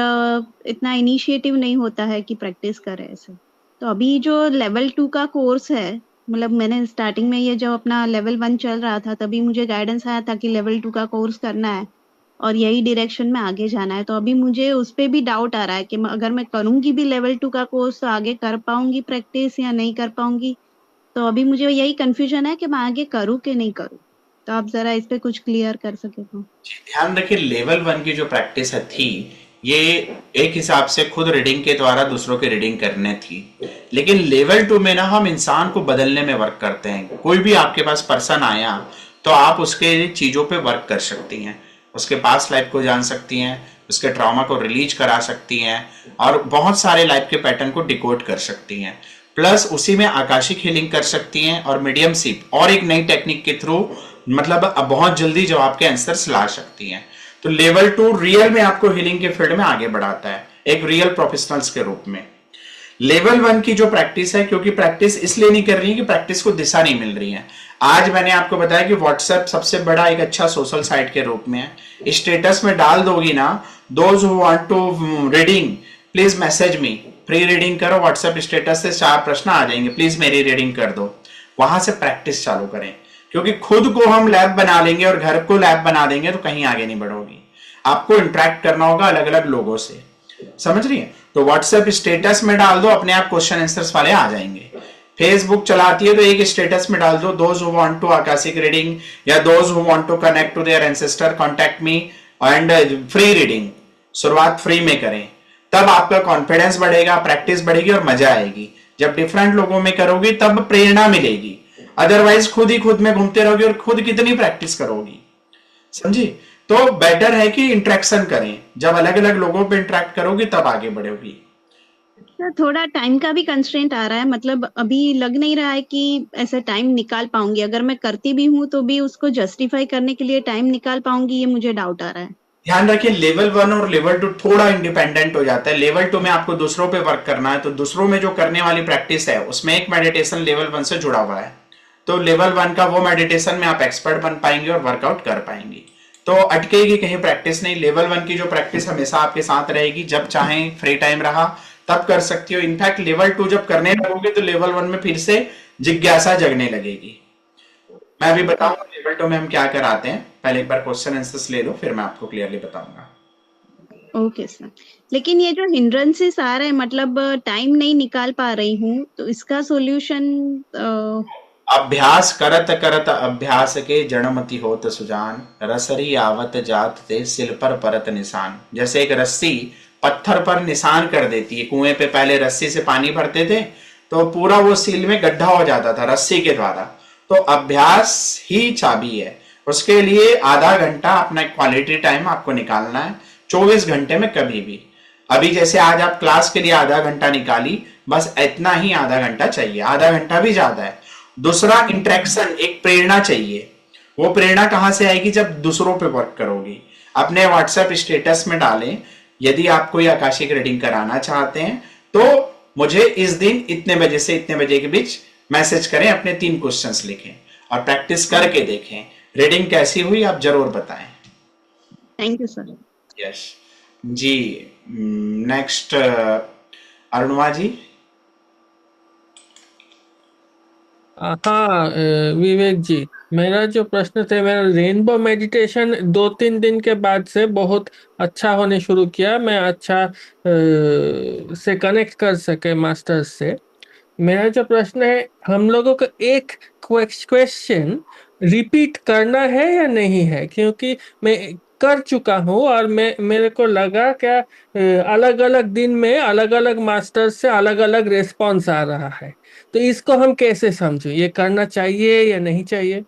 इतना इनिशिएटिव नहीं होता है कि प्रैक्टिस करें ऐसे। तो अभी जो लेवल 2 का कोर्स है, मतलब मैंने स्टार्टिंग में ये जब अपना लेवल 1 चल रहा था तभी मुझे गाइडेंस आया था कि लेवल 2 का कोर्स करना है और यही डायरेक्शन में आगे जाना है। तो अभी मुझे उस पे भी डाउट आ रहा है कि अगर मैं करूंगी भी लेवल 2 का कोर्स तो आगे कर पाऊंगी प्रैक्टिस या नहीं कर पाऊंगी। तो अभी मुझे यही कंफ्यूजन है कि मैं आगे करूं कि नहीं करूं। तो आप जरा इस पे कुछ क्लियर कर सके तो। ध्यान रखिए, लेवल 1 की जो प्रैक्टिस थी ये एक हिसाब से खुद रीडिंग के द्वारा दूसरों की रीडिंग करने थी, लेकिन लेवल 2 में ना हम इंसान को बदलने में वर्क करते हैं। कोई भी आपके पास पर्सन आया तो आप उसके चीजों पे वर्क कर सकती हैं, उसके पास्ट लाइफ को जान सकती हैं, उसके ट्रॉमा को रिलीज करा सकती हैं, और बहुत सारे लाइफ के पैटर्न को डिकोड कर सकती हैं। प्लस उसी में आकाशिक हीलिंग कर सकती हैं और मीडियमशिप और एक नई टेक्निक के थ्रू मतलब अब बहुत जल्दी जवाब के आंसर्स ला सकती हैं। तो लेवल 2 रियल में आपको हीलिंग के फील्ड में आगे बढ़ाता है एक रियल प्रोफेशनल्स के रूप में। लेवल 1 की जो प्रैक्टिस है, क्योंकि प्रैक्टिस इसलिए नहीं कर रही है कि प्रैक्टिस को दिशा नहीं मिल रही है। आज मैंने आपको बताया कि व्हाट्सएप सबसे बड़ा एक अच्छा सोशल साइट के रूप में है। स्टेटस में डाल दोगी ना, those who want to reading please message me, free reading करो। व्हाट्सएप स्टेटस से 4 प्रश्न आ जाएंगे, प्लीज मेरी रीडिंग कर दो। वहां से प्रैक्टिस चालू करें, क्योंकि खुद को हम लैब बना लेंगे और घर को लैब बना देंगे तो कहीं आगे नहीं बढ़ोगी। आपको इंटरेक्ट करना होगा अलग अलग लोगों से, समझ रही है? तो व्हाट्सएप स्टेटस में डाल दो, अपने आप क्वेश्चन आंसर्स वाले आ जाएंगे। फेसबुक चलाती है तो एक स्टेटस में डाल दो, those who want to akashic reading या those who want to connect to their ancestor contact me and free reading. शुरुआत फ्री में करें, तब आपका कॉन्फिडेंस बढ़ेगा, प्रैक्टिस बढ़ेगी और मजा आएगी। जब डिफरेंट लोगों में करोगी तब प्रेरणा मिलेगी, अदरवाइज खुद ही खुद में घूमते रहोगे और खुद कितनी प्रैक्टिस करोगी, समझी? तो बेटर है कि इंटरेक्शन करें, जब अलग अलग लोगों पे इंटरेक्ट करोगी तब आगे बढ़ोगी। सर थोड़ा टाइम का भी कंस्ट्रेंट आ रहा है, मतलब अभी लग नहीं रहा है कि ऐसा टाइम निकाल पाऊंगी। अगर मैं करती भी हूँ तो भी उसको जस्टिफाई करने के लिए टाइम निकाल पाऊंगी, ये मुझे डाउट आ रहा है। ध्यान रखिए, लेवल 1 और लेवल 2 थोड़ा इंडिपेंडेंट हो जाता है। लेवल 2 में आपको दूसरों पे वर्क करना है, तो दूसरों में जो करने वाली प्रैक्टिस है उसमें एक मेडिटेशन लेवल 1 से जुड़ा हुआ है। तो लेवल 1 का वो मेडिटेशन में आप एक्सपर्ट बन पाएंगे और वर्कआउट कर पाएंगे, तो अटकेगी कहीं प्रैक्टिस नहीं। लेवल 1 की जो प्रैक्टिस हमेशा आपके साथ रहेगी, जब चाहे फ्री टाइम रहा तब कर सकती हो। इनफैक्ट लेवल 2 जब करने लगोगे तो लेवल 1 में फिर से जिज्ञासा जगने लगेगी। मैं अभी बताऊंगा लेवल 2 में हम क्या कराते हैं, पहले एक बार क्वेश्चन आंसर्स ले लो, फिर मैं आपको क्लियरली बताऊंगा। ओके सर, लेकिन ये जो हिंड्रेंसेस आ रहे हैं, मतलब टाइम नहीं निकाल पा रही हूँ, तो इसका सॉल्यूशन अभ्यास करत करत अभ्यास के जड़मति होत सुजान, रसरी आवत जात ते सिल पर परत निशान। जैसे एक रस्सी पत्थर पर निशान कर देती है। कुएं पे पहले रस्सी से पानी भरते थे तो पूरा वो सील में गड्ढा हो जाता था रस्सी के द्वारा। तो अभ्यास ही चाबी है, उसके लिए आधा घंटा अपना क्वालिटी टाइम आपको निकालना है 24 घंटे में कभी भी। अभी जैसे आज आप क्लास के लिए आधा घंटा निकाली, बस इतना ही आधा घंटा चाहिए, आधा घंटा भी ज्यादा है। दूसरा इंटरेक्शन, एक प्रेरणा चाहिए। वो प्रेरणा कहां से आएगी? जब दूसरों पे वर्क करोगी। अपने व्हाट्सएप स्टेटस में डालें, यदि आप कोई आकाशिक रीडिंग कराना चाहते हैं तो मुझे इस दिन इतने बजे से इतने बजे के बीच मैसेज करें, अपने 3 क्वेश्चंस लिखें और प्रैक्टिस करके देखें। रीडिंग कैसी हुई आप जरूर बताएं। Thank you sir. यस जी। नेक्स्ट अरुणवा जी। हाँ विवेक जी, मेरा जो प्रश्न थे, मेरा रेनबो मेडिटेशन 2-3 दिन के बाद से बहुत अच्छा होने शुरू किया। मैं अच्छा से कनेक्ट कर सके मास्टर्स से। मेरा जो प्रश्न है, हम लोगों को एक क्वेश्चन रिपीट करना है या नहीं है? क्योंकि मैं कर चुका हूँ और मेरे को लगा क्या अलग अलग दिन में अलग अलग मास्टर से अलग अलग रिस्पॉन्स आ रहा है। तो इसको हम कैसे समझें? ये करना चाहिए या नहीं चाहिए?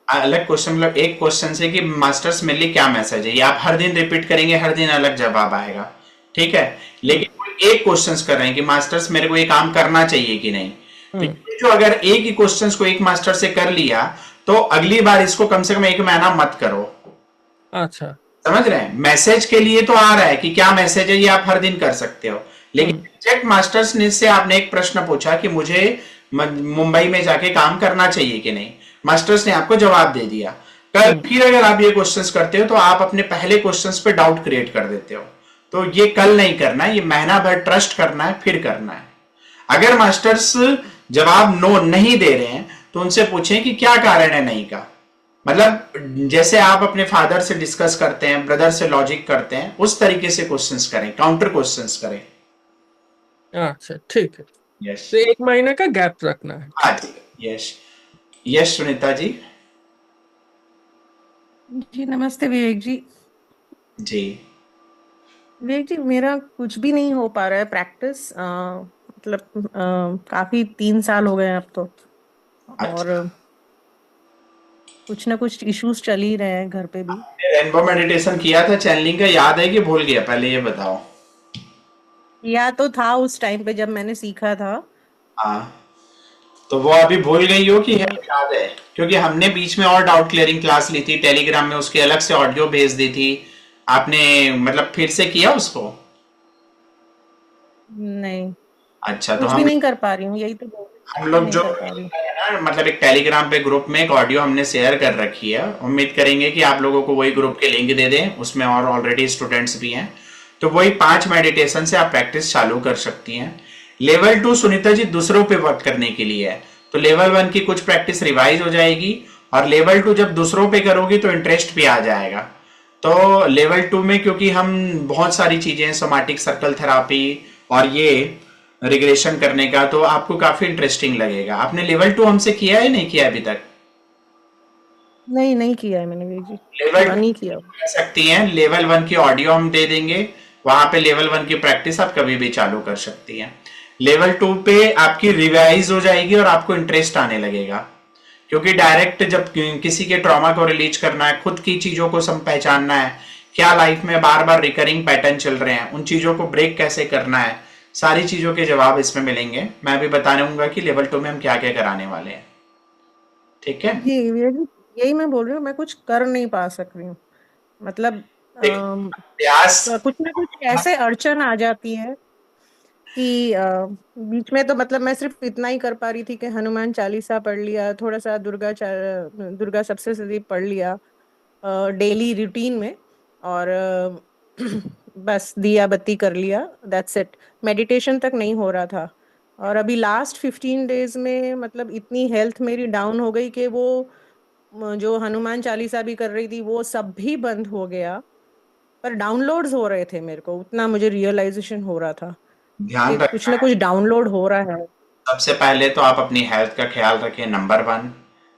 अलग क्वेश्चन मतलब एक क्वेश्चन से कि मास्टर्स मेनली क्या मैसेज है, ये आप हर दिन रिपीट करेंगे, हर दिन अलग जवाब आएगा, ठीक है। लेकिन कोई एक क्वेश्चंस कर रहे हैं कि मास्टर्स मेरे को ये काम करना चाहिए कि नहीं, तो ये जो अगर एक ही क्वेश्चंस को एक मास्टर से कर लिया तो अगली बार इसको कम से कम 1 महीना मत करो। अच्छा, समझ रहे हैं? मैसेज के लिए तो आ रहा है कि क्या मैसेज है, ये आप हर दिन कर सकते हो। लेकिन एग्जैक्ट मास्टर्स ने से आपने एक प्रश्न पूछा कि मुझे मुंबई में जाके काम करना चाहिए कि नहीं, मास्टर्स ने आपको जवाब दे दिया। कल फिर अगर आप ये क्वेश्चंस करते हो तो आप अपने पहले क्वेश्चंस पे डाउट क्रिएट कर देते हो। तो ये कल नहीं करना है, ये महीना भर ट्रस्ट करना है, फिर करना है। अगर मास्टर्स जवाब नो नहीं दे रहे हैं तो उनसे पूछें कि क्या कारण है नहीं का। मतलब जैसे आप अपने फादर से डिस्कस करते हैं, ब्रदर से लॉजिक करते हैं, उस तरीके से क्वेश्चंस करें, काउंटर क्वेश्चंस करें। अच्छा ठीक है। यस, तो 1 महीने का गैप रखना है। हाँ जी, यस। यस सुनीता जी। जी नमस्ते विवेक जी। जी विवेक जी, मेरा कुछ भी नहीं हो पा रहा है प्रैक्टिस, मतलब काफी 3 साल हो गए हैं अब तो, और अच्छा, कुछ ना कुछ इश्यूज चल ही रहे हैं घर पे भी। रेनबो मेडिटेशन किया था चैनलिंग का, याद है कि भूल गया? पहले ये बताओ। या तो था उस टाइम पे जब मैंने सीखा था। हाँ, तो वो अभी भूल गई हो कि है याद है? क्योंकि हमने बीच में और डाउट क्लियरिंग क्लास ली थी टेलीग्राम में, उसके अलग से ऑडियो भेज दी थी आपने, मतलब फिर से किया उसको? नहीं, अच्छा, तो कुछ भी नहीं कर पा रही हूँ, यही तो बोल रही हम हूँ, लोग नहीं जो कर पा रही हूँ। है ना, मतलब एक टेलीग्राम पे ग्रुप में एक ऑडियो हमने शेयर कर रखी है, उम्मीद करेंगे कि आप लोगों को वही ग्रुप के लिंक दे दें, उसमें और ऑलरेडी स्टूडेंट्स भी हैं। तो वही 5 मेडिटेशन से आप प्रैक्टिस चालू कर सकती हैं। लेवल 2 सुनीता जी दूसरों पे वर्क करने के लिए है, तो लेवल 1 की कुछ प्रैक्टिस रिवाइज हो जाएगी, और लेवल 2 जब दूसरों पे करोगी तो इंटरेस्ट भी आ जाएगा। तो लेवल 2 में क्योंकि हम बहुत सारी चीजें, सोमैटिक सर्कल थेरापी और ये रिग्रेशन करने का, तो आपको काफी इंटरेस्टिंग लगेगा। आपने लेवल 2 हमसे किया है नहीं किया अभी तक? नहीं, नहीं किया है मैंने विवेक जी, लेवल नहीं किया। कर सकती हैं, लेवल 1 की ऑडियो हम दे देंगे, वहां पे लेवल 1 की प्रैक्टिस आप कभी भी चालू कर सकती हैं। लेवल 2 पे आपकी रिवाइज हो जाएगी और आपको इंटरेस्ट आने लगेगा, क्योंकि डायरेक्ट जब किसी के ट्रॉमा को रिलीज करना है, खुद की चीजों को सब पहचानना है, क्या लाइफ में बार बार रिकरिंग पैटर्न चल रहे हैं, उन चीजों को ब्रेक कैसे करना है, सारी चीजों के जवाब इसमें मिलेंगे। मैं भी बताऊंगा कि लेवल 2 में हम क्या क्या कराने वाले हैं, ठीक है? जी विवेक जी, यही मैं बोल रही हूँ, मैं कुछ कर नहीं पा सक रही हूँ, मतलब अभ्यास कुछ ना कुछ ऐसे अड़चन आ जाती है कि बीच में तो मतलब मैं सिर्फ इतना ही कर पा रही थी कि हनुमान चालीसा पढ़ लिया, थोड़ा सा दुर्गा सप्तशती पढ़ लिया डेली रूटीन में, और बस दिया बत्ती कर लिया, दैट्स इट। मेडिटेशन तक नहीं हो रहा था। और अभी लास्ट 15 डेज में मतलब इतनी हेल्थ मेरी डाउन हो गई कि वो जो हनुमान चालीसा भी कर रही थी वो सब भी बंद हो गया, पर डाउनलोड्स हो रहे थे, मेरे को उतना मुझे रियलाइजेशन हो रहा था कि ध्यान कुछ रखना ना है। कुछ डाउनलोड हो रहा है। सबसे पहले तो आप अपनी हेल्थ का ख्याल रखें, नंबर 1।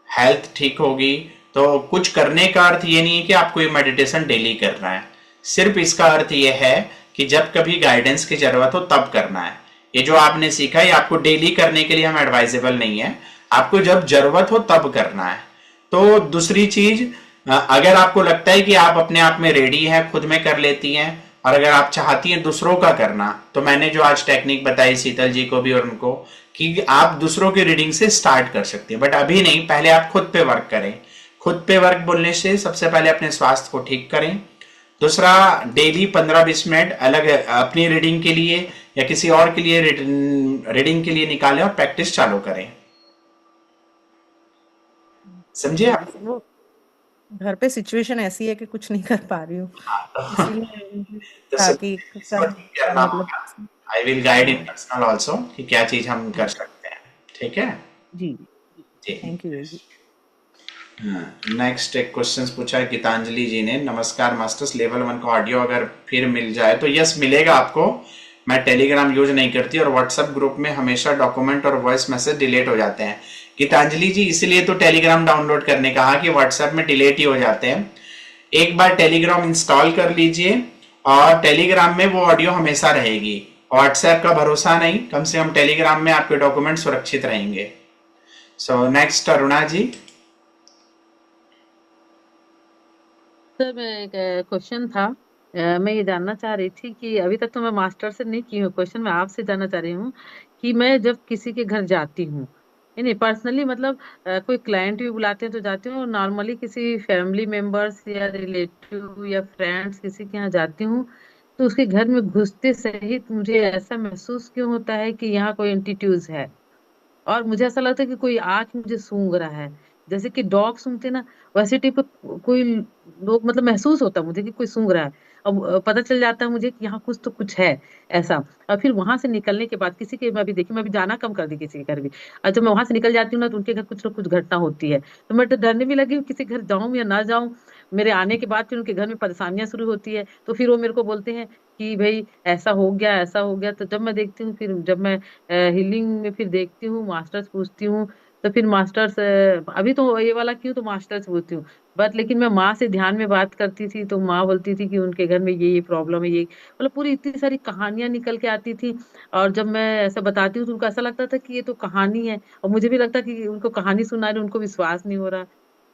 हेल्थ ठीक होगी तो कुछ करने का अर्थ ये नहीं है कि आपको ये मेडिटेशन डेली करना है, सिर्फ इसका अर्थ ये है कि जब कभी गाइडेंस की जरूरत हो तब करना है। ये जो आपने सीखा है आपको डेली करने के लिए हम एडवाइजेबल नहीं है, आपको जब जरूरत हो तब करना है। तो दूसरी चीज, अगर आपको लगता है कि आप अपने आप में रेडी हैं, खुद में कर लेती हैं, और अगर आप चाहती हैं दूसरों का करना, तो मैंने जो आज टेक्निक बताई शीतल जी को भी और उनको, कि आप दूसरों की रीडिंग से स्टार्ट कर सकती हैं, बट अभी नहीं, पहले आप खुद पे वर्क करें। खुद पे वर्क बोलने से सबसे पहले अपने स्वास्थ्य को ठीक करें, दूसरा डेली 15-20 मिनट अलग अपनी रीडिंग के लिए या किसी और के लिए रीडिंग के लिए निकालें और प्रैक्टिस चालू करें। समझे आप? घर पे सिचुएशन ऐसी है कि कुछ नहीं कर पा रही हूँ, इसीलिए तो था कि इसको ठीक करना मतलब होगा। I will guide in personal also कि क्या चीज हम कर सकते हैं। ठीक है जी, जी। थैंक यू जी। नेक्स्ट एक क्वेश्चन पूछा है गीतांजलि जी ने। नमस्कार मास्टर्स, लेवल 1 का ऑडियो अगर फिर मिल जाए तो यस मिलेगा आपको। मैं टेलीग्राम यूज नहीं करती और व्हाट्सएप ग्रुप में हमेशा डॉक्यूमेंट और वॉइस मैसेज डिलीट हो जाते हैं। गीतांजलि जी इसलिए तो टेलीग्राम डाउनलोड करने कहा कि व्हाट्सएप में डिलीट ही हो जाते हैं। एक बार टेलीग्राम इंस्टॉल कर लीजिए और टेलीग्राम में वो ऑडियो हमेशा रहेगी। व्हाट्सएप का भरोसा नहीं, कम से कम टेलीग्राम में आपके डॉक्यूमेंट सुरक्षित रहेंगे। सो नेक्स्ट अरुणा जी। सर मैं एक क्वेश्चन था, मैं ये जानना चाह रही थी कि अभी तक तो मैं मास्टर से नहीं की हूँ, क्वेश्चन मैं आपसे जानना चाह रही हूँ कि मैं जब किसी के घर जाती हूँ, नहीं पर्सनली मतलब कोई क्लाइंट भी बुलाते हैं तो जाती हूँ, नॉर्मली किसी फैमिली मेंबर्स या रिलेटिव या फ्रेंड्स किसी के यहाँ जाती हूँ, तो उसके घर में घुसते सहित मुझे ऐसा महसूस क्यों होता है कि यहाँ कोई एंटिट्यूज है, और मुझे ऐसा लगता है कि कोई आके मुझे सूंघ रहा है, जैसे कि डॉग सूंघते ना, वैसे टाइप का कोई लोग मतलब महसूस होता है मुझे कि कोई सूंघ रहा है। अब पता चल जाता है मुझे कि यहाँ कुछ तो कुछ है ऐसा। और फिर वहां से निकलने के बाद किसी के, मैं भी देखी, मैं भी जाना कम कर दी किसी के घर भी, और जब मैं वहां से निकल जाती हूँ ना तो उनके घर कुछ ना कुछ घटना होती है, तो मैं तो डरने भी लगी हूँ किसी घर जाऊं या ना जाऊं। मेरे आने के बाद फिर उनके घर में परेशानियां शुरू होती है, तो फिर वो मेरे को बोलते हैं कि भाई ऐसा हो गया ऐसा हो गया। तो जब मैं देखती हूँ, फिर जब मैं हीलिंग में फिर देखती हूँ, मास्टर्स पूछती हूँ, तो फिर मास्टर्स अभी तो ये वाला क्यों, तो मास्टर्स पूछती हूँ। बट लेकिन मैं माँ से ध्यान में बात करती थी तो माँ बोलती थी कि उनके घर में ये प्रॉब्लम है, ये मतलब पूरी इतनी सारी कहानियां निकल के आती थी। और जब मैं ऐसा बताती हूँ तो उनको ऐसा लगता था कि ये तो कहानी है, और मुझे भी लगता कि उनको कहानी सुना रही, उनको विश्वास नहीं हो रहा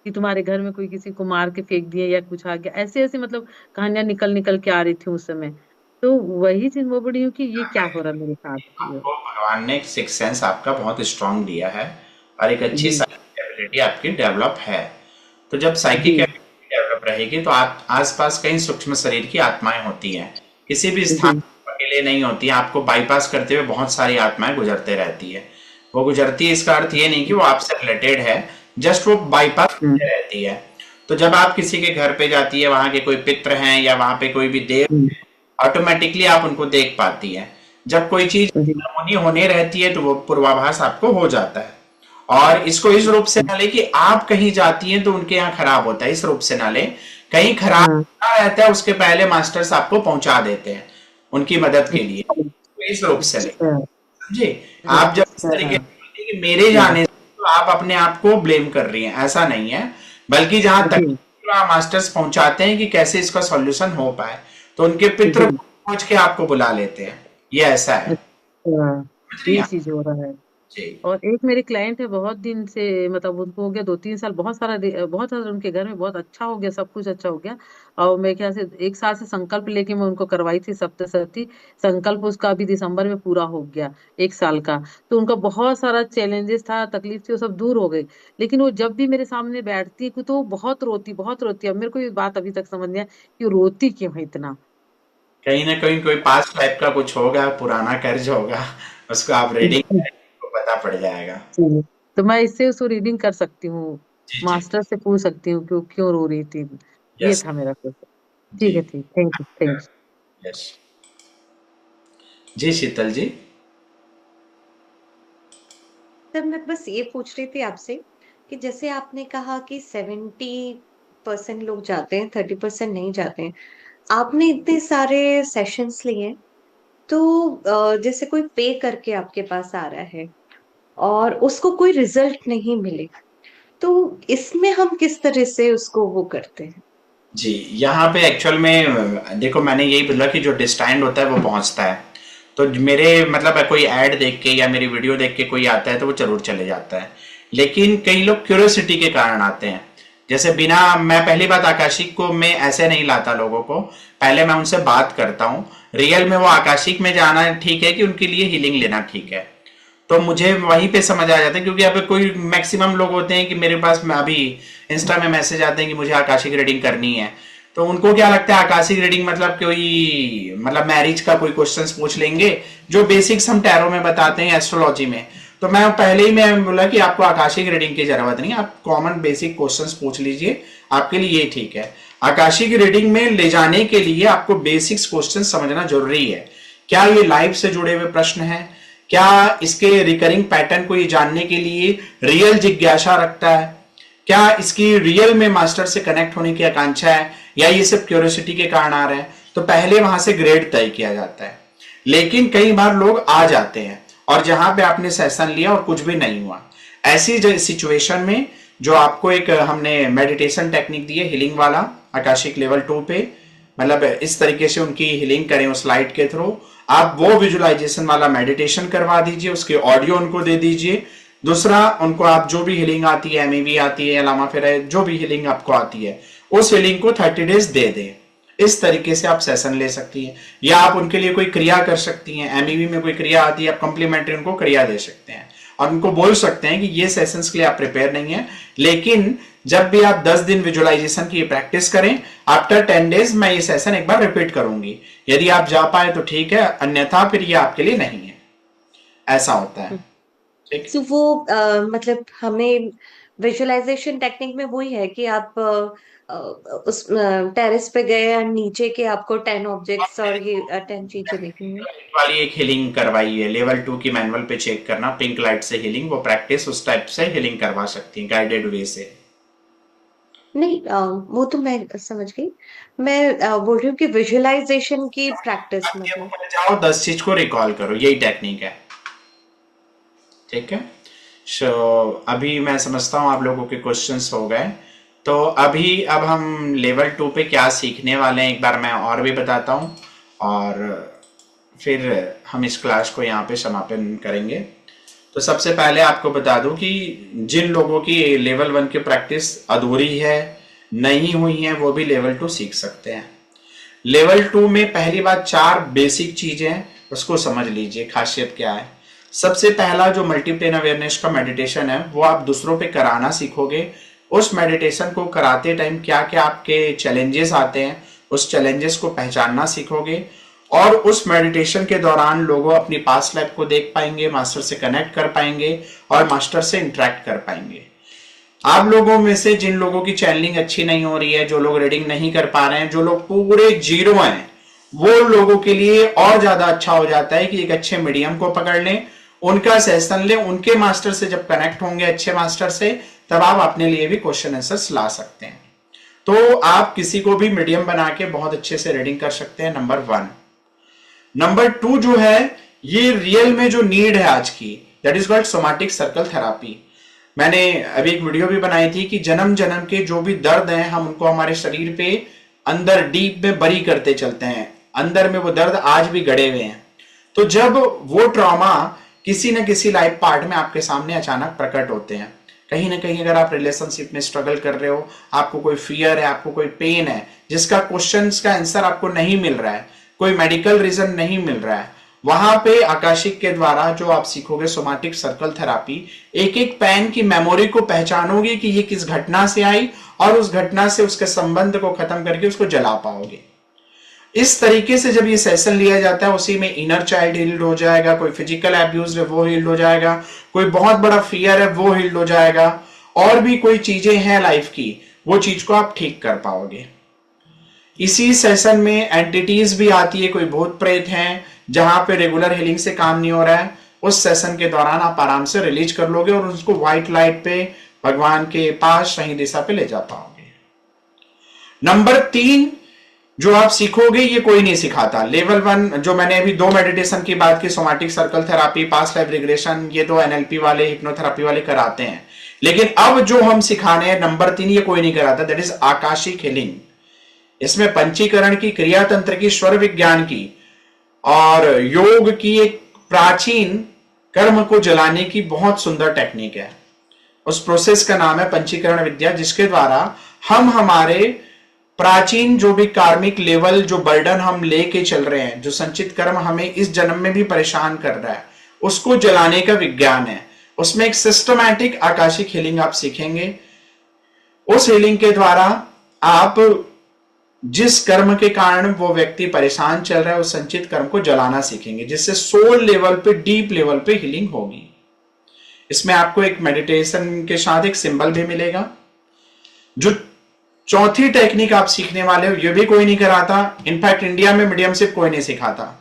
कि तुम्हारे घर में कोई किसी को मार के फेंक दिया या कुछ आ गया, ऐसे ऐसे मतलब कहानियां निकल निकल के आ रही थी उस समय। तो वही चीज वो बड़ी हूँ कि ये क्या हो रहा है मेरे साथ। आपको भगवान ने एक सिक्स सेंस आपका बहुत स्ट्रांग दिया है और एक अच्छी जी साइकिक एबिलिटी आपकी डेवलप है। तो जब साइकिक जी एबिलिटी डेवलप रहेगी तो आप आसपास कई सूक्ष्म शरीर की आत्माएं होती हैं, किसी भी स्थान जी पर अकेले नहीं होती। आपको बाईपास करते हुए बहुत सारी आत्माएं गुजरते रहती है। वो गुजरती है इसका अर्थ ये नहीं कि वो आपसे रिलेटेड है, जस्ट वो बाईपास हम्म, करते रहती है। तो जब आप किसी के घर पे जाती है, वहां के कोई पित्र हैं या वहां पे कोई भी देव, हम्म, ऑटोमेटिकली आप उनको देख पाती है। जब कोई चीज जी होनी होने रहती है तो वो पूर्वाभास आपको हो जाता है। और इसको इस रूप से ना ले कि आप कहीं जाती हैं तो उनके यहाँ खराब होता है, इस रूप से ना ले। कहीं खराब हाँ होना रहता है उसके पहले मास्टर्स आपको पहुंचा देते हैं उनकी मदद के लिए, तो इस रूप से ले। अच्छा समझे? आप जब इस अच्छा तरीके से बोलते हैं कि मेरे जाने से तो आप अपने आप को ब्लेम कर रही हैं, ऐसा नहीं है। बल्कि जहां तक जी मास्टर्स पहुंचाते हैं कि कैसे इसका सॉल्यूशन हो पाए, तो उनके पितृ जी पूछ के आपको बुला लेते हैं। ये ऐसा है। अच्छा, समझ रही हैं ये आप? चीज हो रहा है। जी और एक मेरे क्लाइंट है, बहुत दिन से मतलब उनको हो गया 2-3 साल, बहुत सारा उनके घर में बहुत अच्छा हो गया, सब कुछ अच्छा हो गया। और मेरे ख्याल से 1 साल से संकल्प लेके मैं उनको करवाई थी सप्तशती, संकल्प उसका अभी दिसंबर में पूरा हो गया, 1 साल का। तो उनका बहुत सारा चैलेंजेस था, तकलीफ थी, वो सब दूर हो गई। लेकिन वो जब भी मेरे सामने बैठती है तो वो बहुत रोती है। अब मेरे को ये बात अभी तक समझ नहीं आया कि वो रोती क्यों है इतना। कहीं ना कहीं कोई पास्ट लाइफ का कुछ होगा, पुराना कर्ज होगा, उसको आप रीडिंग करें तो पता पड़ जाएगा। जी। तो मैं इससे उसको रीडिंग कर सकती हूँ, जी जी। मास्टर से पूछ सकती हूँ कि वो क्यों रो रही थी। ये यस था मेरा क्वेश्चन। जी। ठीक है, ठीक, thank you thank you. Yes जी। शीतल जी। सर मैं बस ये पूछ रही थी आपसे कि जैसे आपने कहा कि 70% लोग जाते हैं, 30% नहीं जाते हैं। आपने इतने सारे सेशंस लिए हैं, तो जैसे कोई पे करके आपके पास आ रहा है और उसको कोई रिजल्ट नहीं मिले, तो इसमें हम किस तरह से उसको वो करते हैं? जी, यहाँ पे एक्चुअल में देखो, मैंने यही बोला कि जो डिस्टाइंड होता है वो पहुंचता है। तो मेरे मतलब कोई ऐड देख के या मेरी वीडियो देख के कोई आता है तो वो जरूर चले जाता है। लेकिन कई लोग क्यूरियोसिटी के कारण आते हैं। जैसे बिना, मैं पहली बात आकाशिक को मैं ऐसे नहीं लाता लोगों को, पहले मैं उनसे बात करता हूँ। रियल में वो आकाशिक में जाना ठीक है कि उनके लिए हीलिंग लेना ठीक है, तो मुझे वहीं पे समझ आ जाता है। क्योंकि अब कोई मैक्सिमम लोग होते हैं कि मेरे पास में अभी इंस्टा में मैसेज आते हैं कि मुझे आकाशिक रीडिंग करनी है, तो उनको क्या लगता है आकाशिक रीडिंग मतलब कोई मतलब मैरिज का कोई क्वेश्चंस पूछ लेंगे, जो बेसिक्स हम टैरो में बताते हैं एस्ट्रोलॉजी में। तो तो मैं पहले ही मैं बोला कि आपको आकाशिक रीडिंग की जरूरत नहीं, आप कॉमन बेसिक क्वेश्चंस पूछ लीजिए, आपके लिए ये ठीक है। आकाशिक रीडिंग में ले जाने के लिए आपको बेसिक्स क्वेश्चन समझना जरूरी है। क्या ये लाइफ से जुड़े हुए प्रश्न हैं? क्या इसके रिकरिंग पैटर्न को ये जानने के लिए रियल जिज्ञासा रखता है? क्या इसकी रियल में मास्टर से कनेक्ट होने की आकांक्षा है, या ये सिर्फ क्यूरियोसिटी के कारण आ रहे हैं? तो पहले वहां से ग्रेड तय किया जाता है। लेकिन कई बार लोग आ जाते हैं और जहां पे आपने सेशन लिया और कुछ भी नहीं हुआ, ऐसी सिचुएशन में जो आपको एक हमने मेडिटेशन टेक्निक दी है हीलिंग वाला आकाशिक लेवल 2 पे, मतलब इस तरीके से उनकी हीलिंग करें उस लाइट के थ्रू, आप वो विजुअलाइजेशन वाला मेडिटेशन करवा दीजिए, उसके ऑडियो उनको दे दीजिए। दूसरा, उनको आप जो भी हीलिंग आती है, एमईवी आती है, लामा फेरा, जो भी हीलिंग आपको आती है, उस हीलिंग को 30 डेज दे दें। इस तरीके से आप सेशन ले सकती हैं। या आप उनके लिए कोई क्रिया कर सकती हैं, एमईवी में कोई क्रिया आती है, आप कॉम्प्लीमेंट्री उनको क्रिया दे सकते हैं और उनको बोल सकते हैं कि ये सेशंस के लिए आप प्रिपेयर नहीं है, लेकिन जब भी आप 10 दिन विजुअलाइजेशन की प्रैक्टिस करें, आफ्टर 10 डेज मैं ये सेशन एक बार रिपीट करूंगी। यदि आप जा पाए तो ठीक है, अन्यथा फिर ये आपके लिए नहीं है। ऐसा होता है। ठीक। तो वो मतलब हमें विजुअलाइजेशन टेक्निक में वही है कि आप उस टेरेस पे गए और नीचे के आपको 10 ऑब्जेक्ट्स और ये 10 चीजें देखनी है। वाली एक हीलिंग करवाई है, लेवल 2 की मैनुअल पे चेक करना, पिंक लाइट से हीलिंग, वो प्रैक्टिस उस टाइप से हीलिंग करवा सकती है गाइडेड वे से। नहीं, वो तो मैं समझ गई। मैं बोल रही हूँ कि विजुअलाइजेशन की प्रैक्टिस मतलब जाओ 10 चीज को रिकॉल करो, यही टेक्निक है। ठीक है। सो अभी मैं समझता हूँ आप लोगों के क्वेश्चंस हो गए। तो अब हम लेवल 2 पे क्या सीखने वाले हैं एक बार मैं और भी बताता हूँ, और फिर हम इस क्लास को यहाँ पे समापन करेंगे। तो सबसे पहले आपको बता दूं कि जिन लोगों की लेवल 1 की प्रैक्टिस अधूरी है, नहीं हुई है, वो भी लेवल 2 सीख सकते हैं। लेवल 2 में पहली बात 4 बेसिक चीजें, उसको समझ लीजिए खासियत क्या है। सबसे पहला जो मल्टीप्लेन अवेयरनेस का मेडिटेशन है, वो आप दूसरों पे कराना सीखोगे। उस मेडिटेशन को कराते टाइम क्या क्या आपके चैलेंजेस आते हैं, उस चैलेंजेस को पहचानना सीखोगे, और उस मेडिटेशन के दौरान लोगों अपनी पास्ट लाइफ को देख पाएंगे, मास्टर से कनेक्ट कर पाएंगे और मास्टर से इंटरेक्ट कर पाएंगे। आप लोगों में से जिन लोगों की चैनलिंग अच्छी नहीं हो रही है, जो लोग रीडिंग नहीं कर पा रहे हैं, जो लोग पूरे जीरो हैं, वो लोगों के लिए और ज्यादा अच्छा हो जाता है कि एक अच्छे मीडियम को पकड़ लें, उनका सेशन लें, उनके मास्टर से जब कनेक्ट होंगे अच्छे मास्टर से, तब आप अपने लिए भी क्वेश्चन आंसर्स ला सकते हैं। तो आप किसी को भी मीडियम बना के बहुत अच्छे से रीडिंग कर सकते हैं, नंबर 1। नंबर 2 जो है, ये रियल में जो नीड है आज की, that is called somatic circle therapy. मैंने अभी एक वीडियो भी बनाई थी कि जन्म जन्म के जो भी दर्द हैं, हम उनको हमारे शरीर पे अंदर डीप में बरी करते चलते हैं, अंदर में वो दर्द आज भी गड़े हुए हैं। तो जब वो ट्रॉमा किसी न किसी लाइफ पार्ट में आपके सामने अचानक प्रकट होते हैं, कहीं ना कहीं अगर आप रिलेशनशिप में स्ट्रगल कर रहे हो, आपको कोई फियर है, आपको कोई पेन है, जिसका क्वेश्चंस का आंसर आपको नहीं मिल रहा है, कोई मेडिकल रीजन नहीं मिल रहा है, वहां पे आकाशिक के द्वारा जो आप सीखोगे सोमैटिक सर्कल थेरापी, एक एक पैन की मेमोरी को पहचानोगे कि ये किस घटना से आई, और उस घटना से उसके संबंध को खत्म करके उसको जला पाओगे। इस तरीके से जब ये सेशन लिया जाता है, उसी में इनर चाइल्ड हील्ड हो जाएगा, कोई फिजिकल एब्यूज है वो हील्ड हो जाएगा, कोई बहुत बड़ा फियर है वो हील्ड हो जाएगा, और भी कोई चीजें हैं लाइफ की, वो चीज को आप ठीक कर पाओगे। इसी सेशन में एंटिटीज भी आती है, कोई भूत प्रेत हैं जहां पे रेगुलर हीलिंग से काम नहीं हो रहा है, उस सेशन के दौरान आप आराम से रिलीज कर लोगे और उसको व्हाइट लाइट पे भगवान के पास सही दिशा पे ले जा पाओगे। नंबर 3 जो आप सीखोगे, ये कोई नहीं सिखाता। लेवल 1 जो मैंने अभी 2 मेडिटेशन की बात की, somatic circle therapy, past life regression, ये तो एनएलपी वाले, हिप्नोथेरापी वाले कराते हैं। लेकिन अब जो हम सिखाने हैं नंबर 3, ये कोई नहीं कराता, दैट इज आकाशिक हीलिंग। इसमें पंचीकरण की, क्रिया तंत्र की, स्वर विज्ञान की और योग की एक प्राचीन कर्म को जलाने की बहुत सुंदर टेक्निक है। उस प्रोसेस का नाम है पंचीकरण विद्या, जिसके द्वारा हम हमारे प्राचीन जो भी कार्मिक लेवल, जो बर्डन हम लेके चल रहे हैं, जो संचित कर्म हमें इस जन्म में भी परेशान कर रहा है, उसको जलाने का विज्ञान है। उसमें एक सिस्टमैटिक आकाशिक हीलिंग आप सीखेंगे। उस हीलिंग के द्वारा आप जिस कर्म के कारण वो व्यक्ति परेशान चल रहा है, उस संचित कर्म को जलाना सीखेंगे, जिससे सोल लेवल पे, डीप लेवल पे हीलिंग होगी। इसमें आपको एक मेडिटेशन के साथ एक सिंबल भी मिलेगा। जो चौथी टेक्निक आप सीखने वाले हो, ये भी कोई नहीं कराता। इनफैक्ट इंडिया में मीडियमशिप कोई नहीं सिखाता,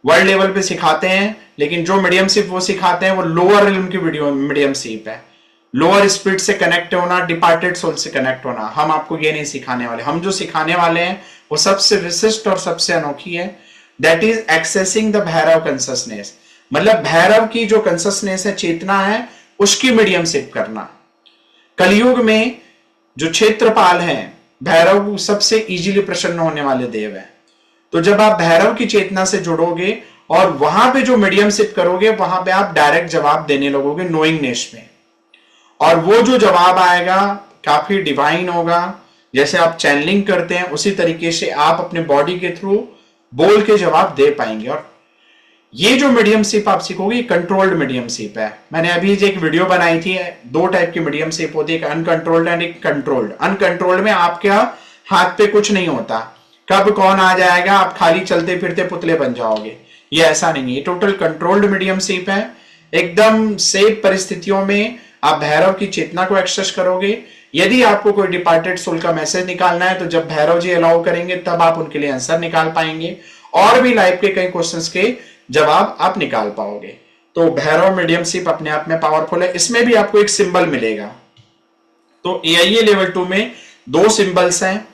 वर्ल्ड लेवल पे सिखाते हैं, लेकिन जो मीडियमशिप वो सिखाते हैं वो लोअर रिल्म की मीडियमशिप है। लोअर स्पिरिट से कनेक्ट होना, डिपार्टेड सोल से कनेक्ट होना, हम आपको ये नहीं सिखाने वाले। हम जो सिखाने वाले हैं वो सबसे विशिष्ट और सबसे अनोखी है। That is accessing the Bhairav consciousness, मतलब भैरव की जो कंसियसनेस है, चेतना है, उसकी मीडियमशिप करना। कलयुग में जो क्षेत्रपाल हैं, भैरव सबसे इजीली प्रसन्न होने वाले देव हैं। तो जब आप भैरव की चेतना से जुड़ोगे और वहां पे जो मीडियमशिप करोगे, वहां पे आप डायरेक्ट जवाब देने लगोगे नोइंगनेस में, और वो जो जवाब आएगा काफी डिवाइन होगा। जैसे आप चैनलिंग करते हैं उसी तरीके से आप अपने बॉडी के थ्रू बोल के जवाब दे पाएंगे। और ये जो मीडियमशिप आप सीखोगे, कंट्रोल्ड मीडियमशिप है। मैंने अभी एक वीडियो बनाई थी, दो टाइप की मीडियमशिप होती है, एक अनकंट्रोल्ड एंड एक कंट्रोल्ड। अनकंट्रोल्ड में आपके हाथ पे कुछ नहीं होता, कब कौन आ जाएगा, आप खाली चलते फिरते पुतले बन जाओगे, ये ऐसा नहीं है। टोटल कंट्रोल्ड मीडियमशिप है। एकदम सेफ परिस्थितियों में आप भैरव की चेतना को एक्सेस करोगे। यदि आपको कोई डिपार्टेड सोल का मैसेज निकालना है तो जब भैरव जी अलाउ करेंगे तब आप उनके लिए आंसर निकाल पाएंगे, और भी लाइफ के कई क्वेश्चंस के जवाब आप निकाल पाओगे। तो भैरव मीडियमशिप अपने आप में पावरफुल है। इसमें भी आपको एक सिंबल मिलेगा। तो AIA लेवल 2 में 2 सिंबल्स हैं,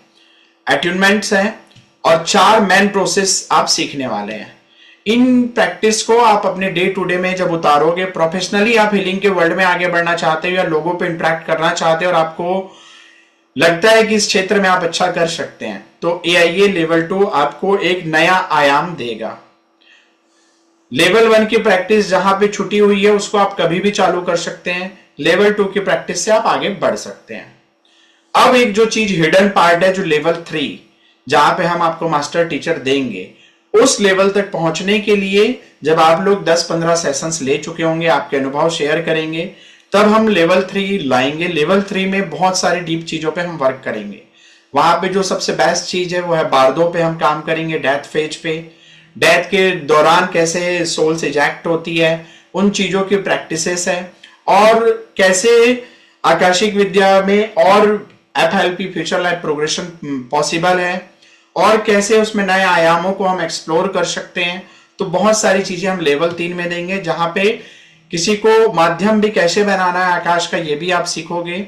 अट्यूनमेंट्स हैं, और 4 मेन प्रोसेस आप सीखने वाले हैं। इन प्रैक्टिस को आप अपने डे टू डे में जब उतारोगे, प्रोफेशनली आप हीलिंग के वर्ल्ड में आगे बढ़ना चाहते हो या लोगों पे इंटरेक्ट करना चाहते हो और आपको लगता है कि इस क्षेत्र में आप अच्छा कर सकते हैं, तो AIA लेवल 2 आपको एक नया आयाम देगा। लेवल 1 की प्रैक्टिस जहां पे छुटी हुई है उसको आप कभी भी चालू कर सकते हैं। लेवल 2 की प्रैक्टिस से आप आगे बढ़ सकते हैं। अब एक जो चीज हिडन पार्ट है, जो लेवल 3 जहां पे हम आपको मास्टर टीचर देंगे, उस लेवल तक पहुंचने के लिए जब आप लोग 10-15 सेशंस ले चुके होंगे, आपके अनुभव शेयर करेंगे, तब हम लेवल 3 लाएंगे। लेवल 3 में बहुत सारी डीप चीजों पे हम वर्क करेंगे। वहां पे जो सबसे बेस्ट चीज है वो है बार्दों पे हम काम करेंगे, डेथ फेज पे, डेथ के दौरान कैसे सोल से इजेक्ट होती है, उन चीजों की प्रैक्टिसेस है, और कैसे आकाशिक विद्या में और FLP future life progression possible है, और कैसे उसमें नए आयामों को हम एक्सप्लोर कर सकते हैं। तो बहुत सारी चीजें हम लेवल 3 में देंगे, जहां पे किसी को माध्यम भी कैसे बनाना है आकाश का, ये भी आप सीखोगे।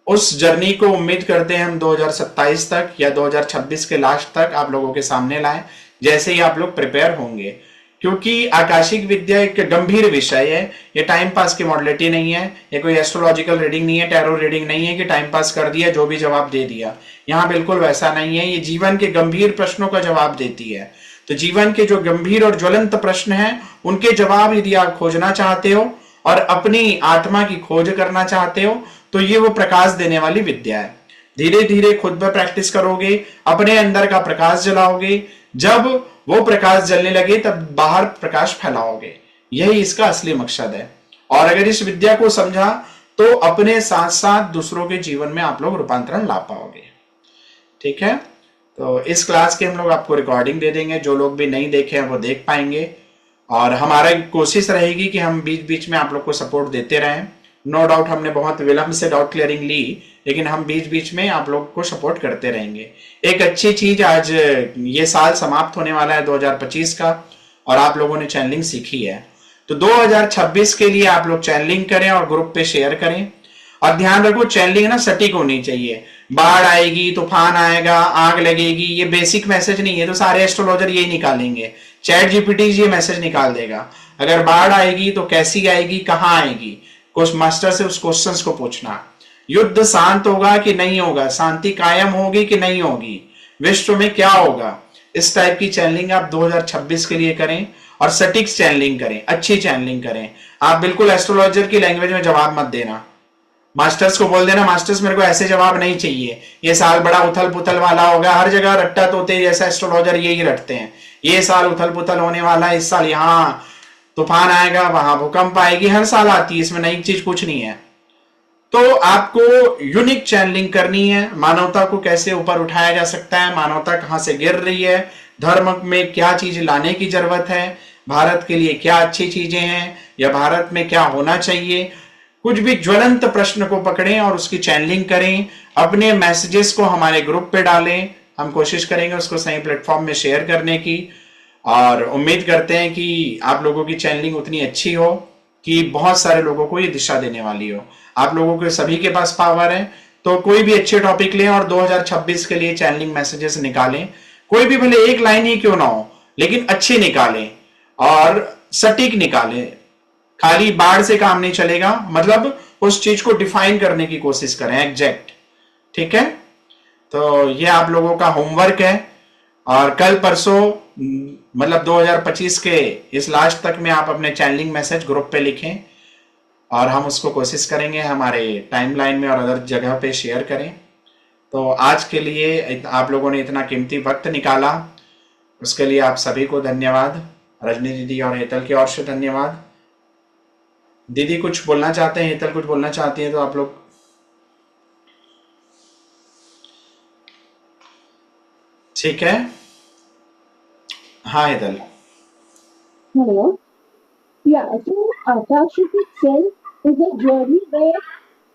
उस जर्नी को उम्मीद करते हैं हम 2027 तक या 2026 के लास्ट तक आप लोगों के सामने लाएं, जैसे ही आप लोग प्रिपेयर होंगे। क्योंकि आकाशिक विद्या एक गंभीर विषय है, ये टाइम पास की मॉडलिटी नहीं है, ये कोई एस्ट्रोलॉजिकल रीडिंग नहीं है, टैरो रीडिंग नहीं है कि टाइम पास कर दिया जो भी जवाब दे दिया। यहाँ बिल्कुल वैसा नहीं है। ये जीवन के गंभीर प्रश्नों का जवाब देती है। तो जीवन के जो गंभीर और ज्वलंत प्रश्न हैं, उनके जवाब यदि आप खोजना चाहते हो और अपनी आत्मा की खोज करना चाहते हो, तो ये वो प्रकाश देने वाली विद्या है। धीरे धीरे खुद पर प्रैक्टिस करोगे, अपने अंदर का प्रकाश जलाओगे, जब वो प्रकाश जलने लगे तब बाहर प्रकाश फैलाओगे। यही इसका असली मकसद है। और अगर इस विद्या को समझा तो अपने साथ साथ दूसरों के जीवन में आप लोग रूपांतरण ला पाओगे। ठीक है, तो इस क्लास के हम लोग आपको रिकॉर्डिंग दे देंगे, जो लोग भी नहीं देखे हैं वो देख पाएंगे। और हमारा कोशिश रहेगी कि हम बीच बीच में आप लोग को सपोर्ट देते रहें। नो डाउट हमने बहुत विलंब से डाउट क्लियरिंग ली, लेकिन हम बीच बीच में आप लोग को सपोर्ट करते रहेंगे। एक अच्छी चीज, आज ये साल समाप्त होने वाला है 2025 का, और आप लोगों ने चैनलिंग सीखी है, तो 2026 के लिए आप लोग चैनलिंग करें और ग्रुप पे शेयर करें। और ध्यान रखो, चैनलिंग ना सटीक होनी चाहिए। बाढ़ आएगी, तूफान आएगा, आग लगेगी, ये बेसिक मैसेज नहीं है, तो सारे एस्ट्रोलॉजर यही निकालेंगे। चैट जीपीटी ये मैसेज निकाल देगा। अगर बाढ़ आएगी तो कैसी आएगी, कहाँ आएगी, कुछ मास्टर से उस क्वेश्चंस को पूछना। युद्ध शांत होगा कि नहीं होगा, शांति कायम होगी कि नहीं होगी, विश्व में क्या होगा, इस टाइप की चैनलिंग आप 2026 के लिए करें। और सटीक चैनलिंग करें, अच्छी चैनलिंग करें। आप बिल्कुल एस्ट्रोलॉजर की लैंग्वेज में जवाब मत देना। मास्टर्स को बोल देना, मास्टर्स मेरे को ऐसे जवाब नहीं चाहिए, ये साल बड़ा उथल पुथल वाला होगा। हर जगह रट्टा तोते जैसा एस्ट्रोलॉजर यही रटते हैं, ये साल उथल पुथल होने वाला है, इस साल यहाँ तूफान आएगा, वहां भूकंप आएगी, हर साल आती है, इसमें नई चीज कुछ नहीं है। तो आपको यूनिक चैनलिंग करनी है। मानवता को कैसे ऊपर उठाया जा सकता है, मानवता कहां से गिर रही है, धर्म में क्या चीज लाने की जरूरत है, भारत के लिए क्या अच्छी चीजें हैं या भारत में क्या होना चाहिए, कुछ भी ज्वलंत प्रश्न को पकड़ें और उसकी चैनलिंग करें, अपने मैसेजेस को हमारे ग्रुप पे डालें। हम कोशिश करेंगे उसको सही प्लेटफॉर्म में शेयर करने की, और उम्मीद करते हैं कि आप लोगों की चैनलिंग उतनी अच्छी हो कि बहुत सारे लोगों को ये दिशा देने वाली हो। आप लोगों के सभी के पास पावर है, तो कोई भी अच्छे टॉपिक लें और 2026 के लिए चैनलिंग मैसेजेस निकालें। कोई भी भले एक लाइन ही क्यों ना हो, लेकिन अच्छे निकालें और सटीक निकालें। खाली बाढ़ से काम नहीं चलेगा, मतलब उस चीज को डिफाइन करने की कोशिश करें एग्जैक्ट। ठीक है, तो ये आप लोगों का होमवर्क है। और कल परसों मतलब 2025 के इस लास्ट तक में आप अपने चैनलिंग मैसेज ग्रुप पे लिखें और हम उसको कोशिश करेंगे हमारे टाइमलाइन में और अदर जगह पे शेयर करें। तो आज के लिए आप लोगों ने इतना कीमती वक्त निकाला, उसके लिए आप सभी को धन्यवाद। रजनी दीदी और हेतल की ओर से धन्यवाद। दीदी कुछ बोलना चाहते हैं, हेतल कुछ बोलना चाहती है तो आप लोग। ठीक है, हाँ Hetal. Hello. Yeah, so Akashic itself is a journey where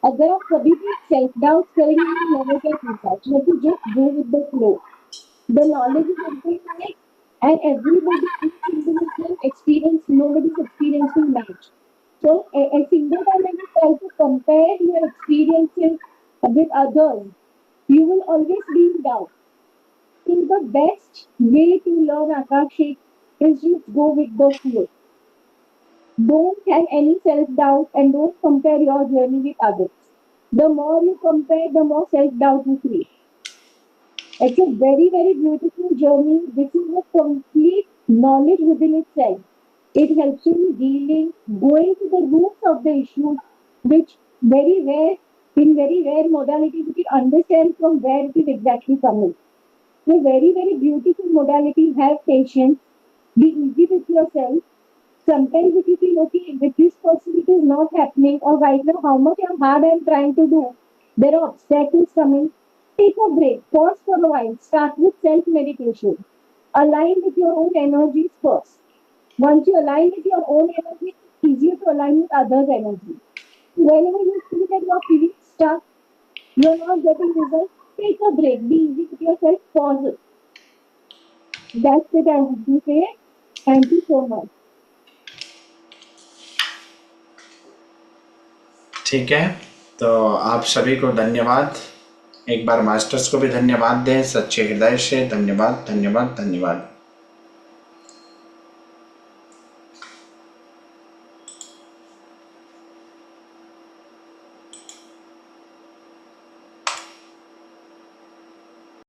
अगर आप कभी भी self doubt करेंगे you never get research. You have to just go with the flow. The knowledge is infinite and everybody is individual experience. Nobody's experience will match. So a single time when you try to compare your experiences with others, you will always be in doubt. So the best way to learn Akashic is just go with the flow. Don't have any self-doubt and don't compare your journey with others. The more you compare, the more self-doubt you create. It's a very, very beautiful journey. This is a complete knowledge within itself. It helps you in dealing, going to the roots of the issue, which very rare, in very rare modalities, you can understand from where it is exactly coming. So very, very beautiful modality. Have patience. Be easy with yourself. Sometimes if you feel, okay, with this person it is not happening, or right now how much hard I am trying to do, there are obstacles coming, take a break, pause for a while, start with self-meditation. Align with your own energies first. Once you align with your own energy, it's easier to align with others' energy. Whenever you feel that you are feeling stuck, you are not getting results, take a break, be easy with yourself, pause it. That's it I have to say. Thank you so much. ठीक है, तो आप सभी को धन्यवाद। एक बार masters को भी धन्यवाद दें सच्चे हृदय से। धन्यवाद धन्यवाद धन्यवाद।